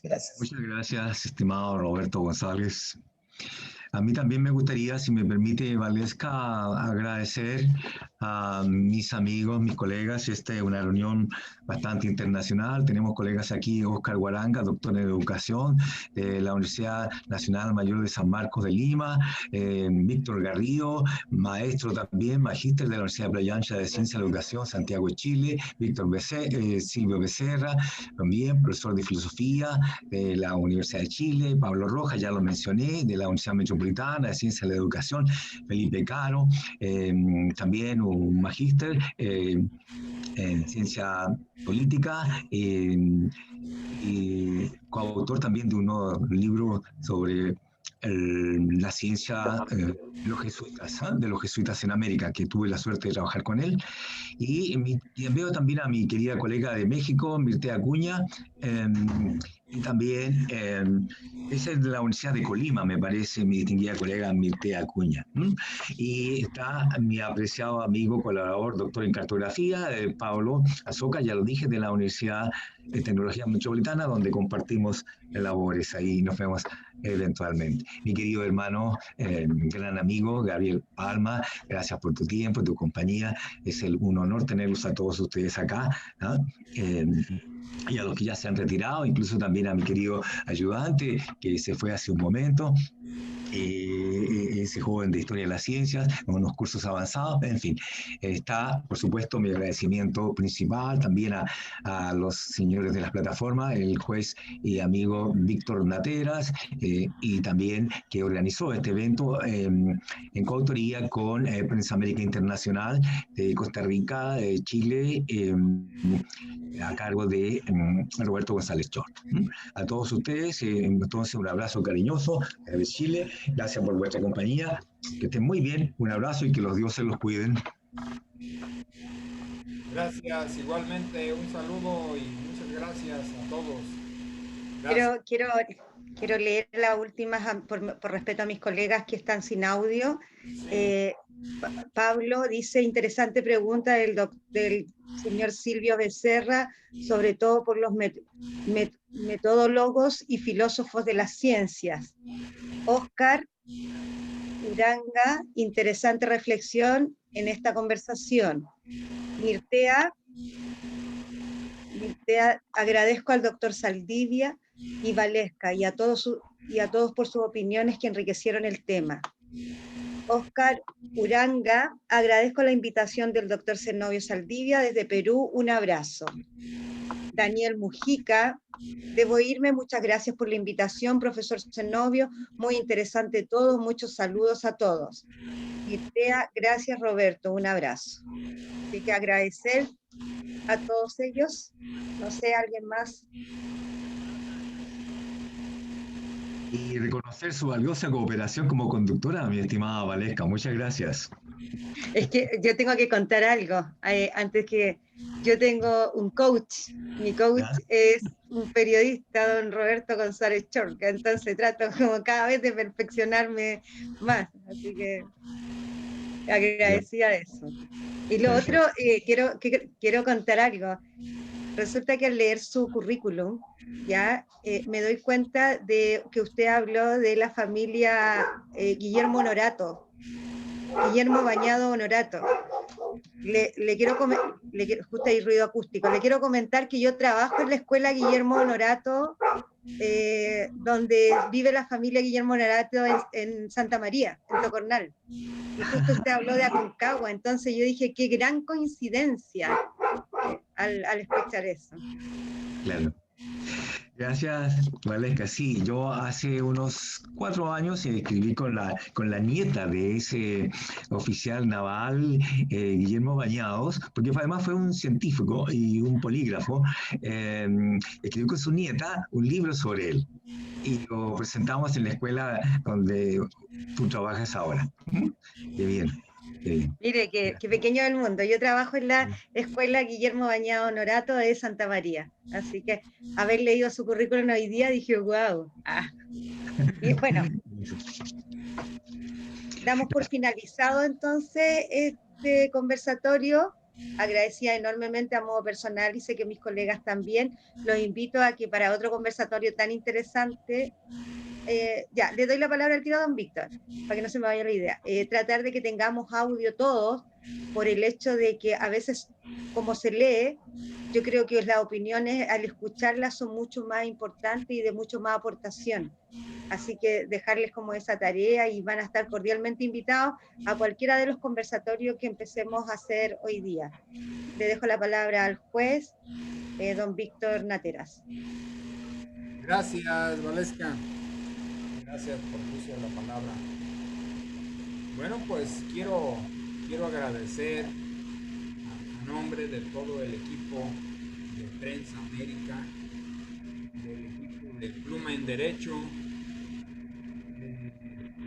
Gracias. Muchas gracias, estimado Roberto González. A mí también me gustaría, si me permite, Valesca, agradecer a mis amigos, mis colegas. Esta es una reunión bastante internacional. Tenemos colegas aquí, Óscar Guaranga, doctor en educación de la Universidad Nacional Mayor de San Marcos de Lima, Víctor Garrido, maestro también, magíster de la Universidad de Playa Ancha de Ciencia de la Educación, Santiago de Chile, Silvio Becerra, también profesor de filosofía de la Universidad de Chile, Pablo Rojas, ya lo mencioné, de la Universidad Metropolitana de Ciencia de la Educación, Felipe Caro, también un magíster en ciencia política y coautor también de un nuevo libro sobre la ciencia de los jesuitas en América, que tuve la suerte de trabajar con él. Y veo también a mi querida colega de México, Mirte Acuña, y también esa es de la Universidad de Colima, me parece, mi distinguida colega Mirte Acuña. Y está mi apreciado amigo, colaborador, doctor en cartografía, Pablo Azoka, ya lo dije, de la Universidad de Tecnología Metropolitana, donde compartimos labores. Ahí nos vemos eventualmente. Mi querido hermano, gran amigo, Gabriel Palma, gracias por tu tiempo, tu compañía. Es un honor tenerlos a todos ustedes acá, ¿no? Y a los que ya se han retirado, incluso también a mi querido ayudante, que se fue hace un momento. ese joven de Historia de las Ciencias, en unos cursos avanzados, en fin. Está, por supuesto, mi agradecimiento principal también a los señores de las plataformas, el juez y amigo Víctor Nateras, y también que organizó este evento en coautoría con Prensa América Internacional de Costa Rica, de Chile, a cargo de Roberto González Chor. A todos ustedes, entonces un abrazo cariñoso de Chile, gracias por vuestra compañía, que estén muy bien, un abrazo y que los dioses los cuiden. Gracias, igualmente un saludo y muchas gracias a todos. Gracias. Quiero leer las últimas por respeto a mis colegas que están sin audio. Sí. Pablo dice, interesante pregunta del señor Silvio Becerra, sobre todo por los metodólogos y filósofos de las ciencias. Oscar Uranga, interesante reflexión en esta conversación. Mirtea, agradezco al doctor Saldivia y Valesca y a todos por sus opiniones que enriquecieron el tema. Oscar Uranga, agradezco la invitación del doctor Zenobio Saldivia desde Perú, un abrazo. Daniel Mujica, debo irme, muchas gracias por la invitación, profesor Zenobio, muy interesante todo, muchos saludos a todos. Mirtea, gracias Roberto, un abrazo. Así que agradecer a todos ellos, no sé, alguien más. Y reconocer su valiosa cooperación como conductora, mi estimada Valesca. Muchas gracias. Es que yo tengo que contar algo. Antes que yo tengo un coach. Mi coach es un periodista, don Roberto González Chorca. Entonces trato como cada vez de perfeccionarme más. Así que agradecida de eso. Y lo otro, quiero contar algo. Resulta que al leer su currículum, ya me doy cuenta de que usted habló de la familia Guillermo Honorato, Guillermo Bañado Honorato. Justo hay ruido acústico. Le quiero comentar que yo trabajo en la escuela Guillermo Honorato, donde vive la familia Guillermo Honorato en Santa María, en Tocornal. Y justo usted habló de Aconcagua, entonces yo dije, qué gran coincidencia al escuchar eso. Claro. Gracias, Valesca. Sí, yo hace unos 4 años escribí con la nieta de ese oficial naval, Guillermo Bañados, porque además fue un científico y un polígrafo. Escribí con su nieta un libro sobre él y lo presentamos en la escuela donde tú trabajas ahora. Qué bien. Mire, qué pequeño es el mundo. Yo trabajo en la escuela Guillermo Bañado Honorato de Santa María. Así que haber leído su currículum hoy día dije, wow. Y bueno, damos por finalizado entonces este conversatorio. Agradecida enormemente a modo personal y sé que mis colegas también. Los invito a que para otro conversatorio tan interesante, ya, le doy la palabra al tiro a don Víctor, para que no se me vaya la idea. Tratar de que tengamos audio todos, por el hecho de que a veces, como se lee, yo creo que las opiniones al escucharlas son mucho más importantes y de mucho más aportación. Así que dejarles como esa tarea y van a estar cordialmente invitados a cualquiera de los conversatorios que empecemos a hacer hoy día. Le dejo la palabra al juez, don Víctor Nateras. Gracias, Valesca. Gracias por el uso de la palabra. Bueno, pues quiero agradecer a nombre de todo el equipo de Prensa América, del equipo de Pluma en Derecho,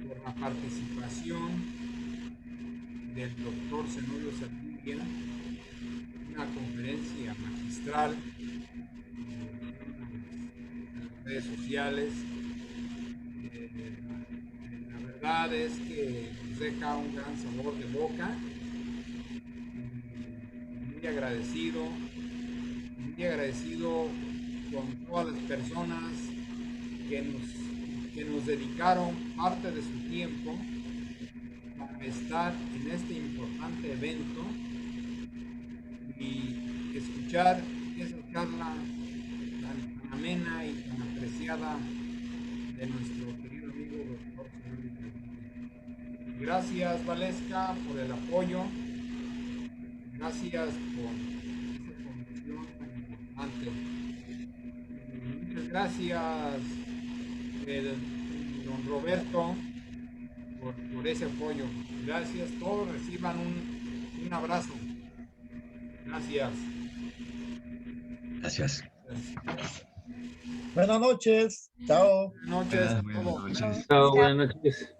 por la participación del doctor Zenobio Saldivia, una conferencia magistral en las redes sociales. La verdad es que nos deja un gran sabor de boca. Muy agradecido con todas las personas que nos dedicaron parte de su tiempo para estar en este importante evento y escuchar esa charla tan amena y tan apreciada de nuestro querido amigo doctor Zenobio Saldivia. Gracias, Valesca, por el apoyo. Gracias por esa información tan importante. Muchas gracias, don Roberto, por ese apoyo. Gracias, todos reciban un abrazo. Gracias. Gracias. Buenas noches. Chao. Buenas noches. Buenas noches. Chao, buenas noches.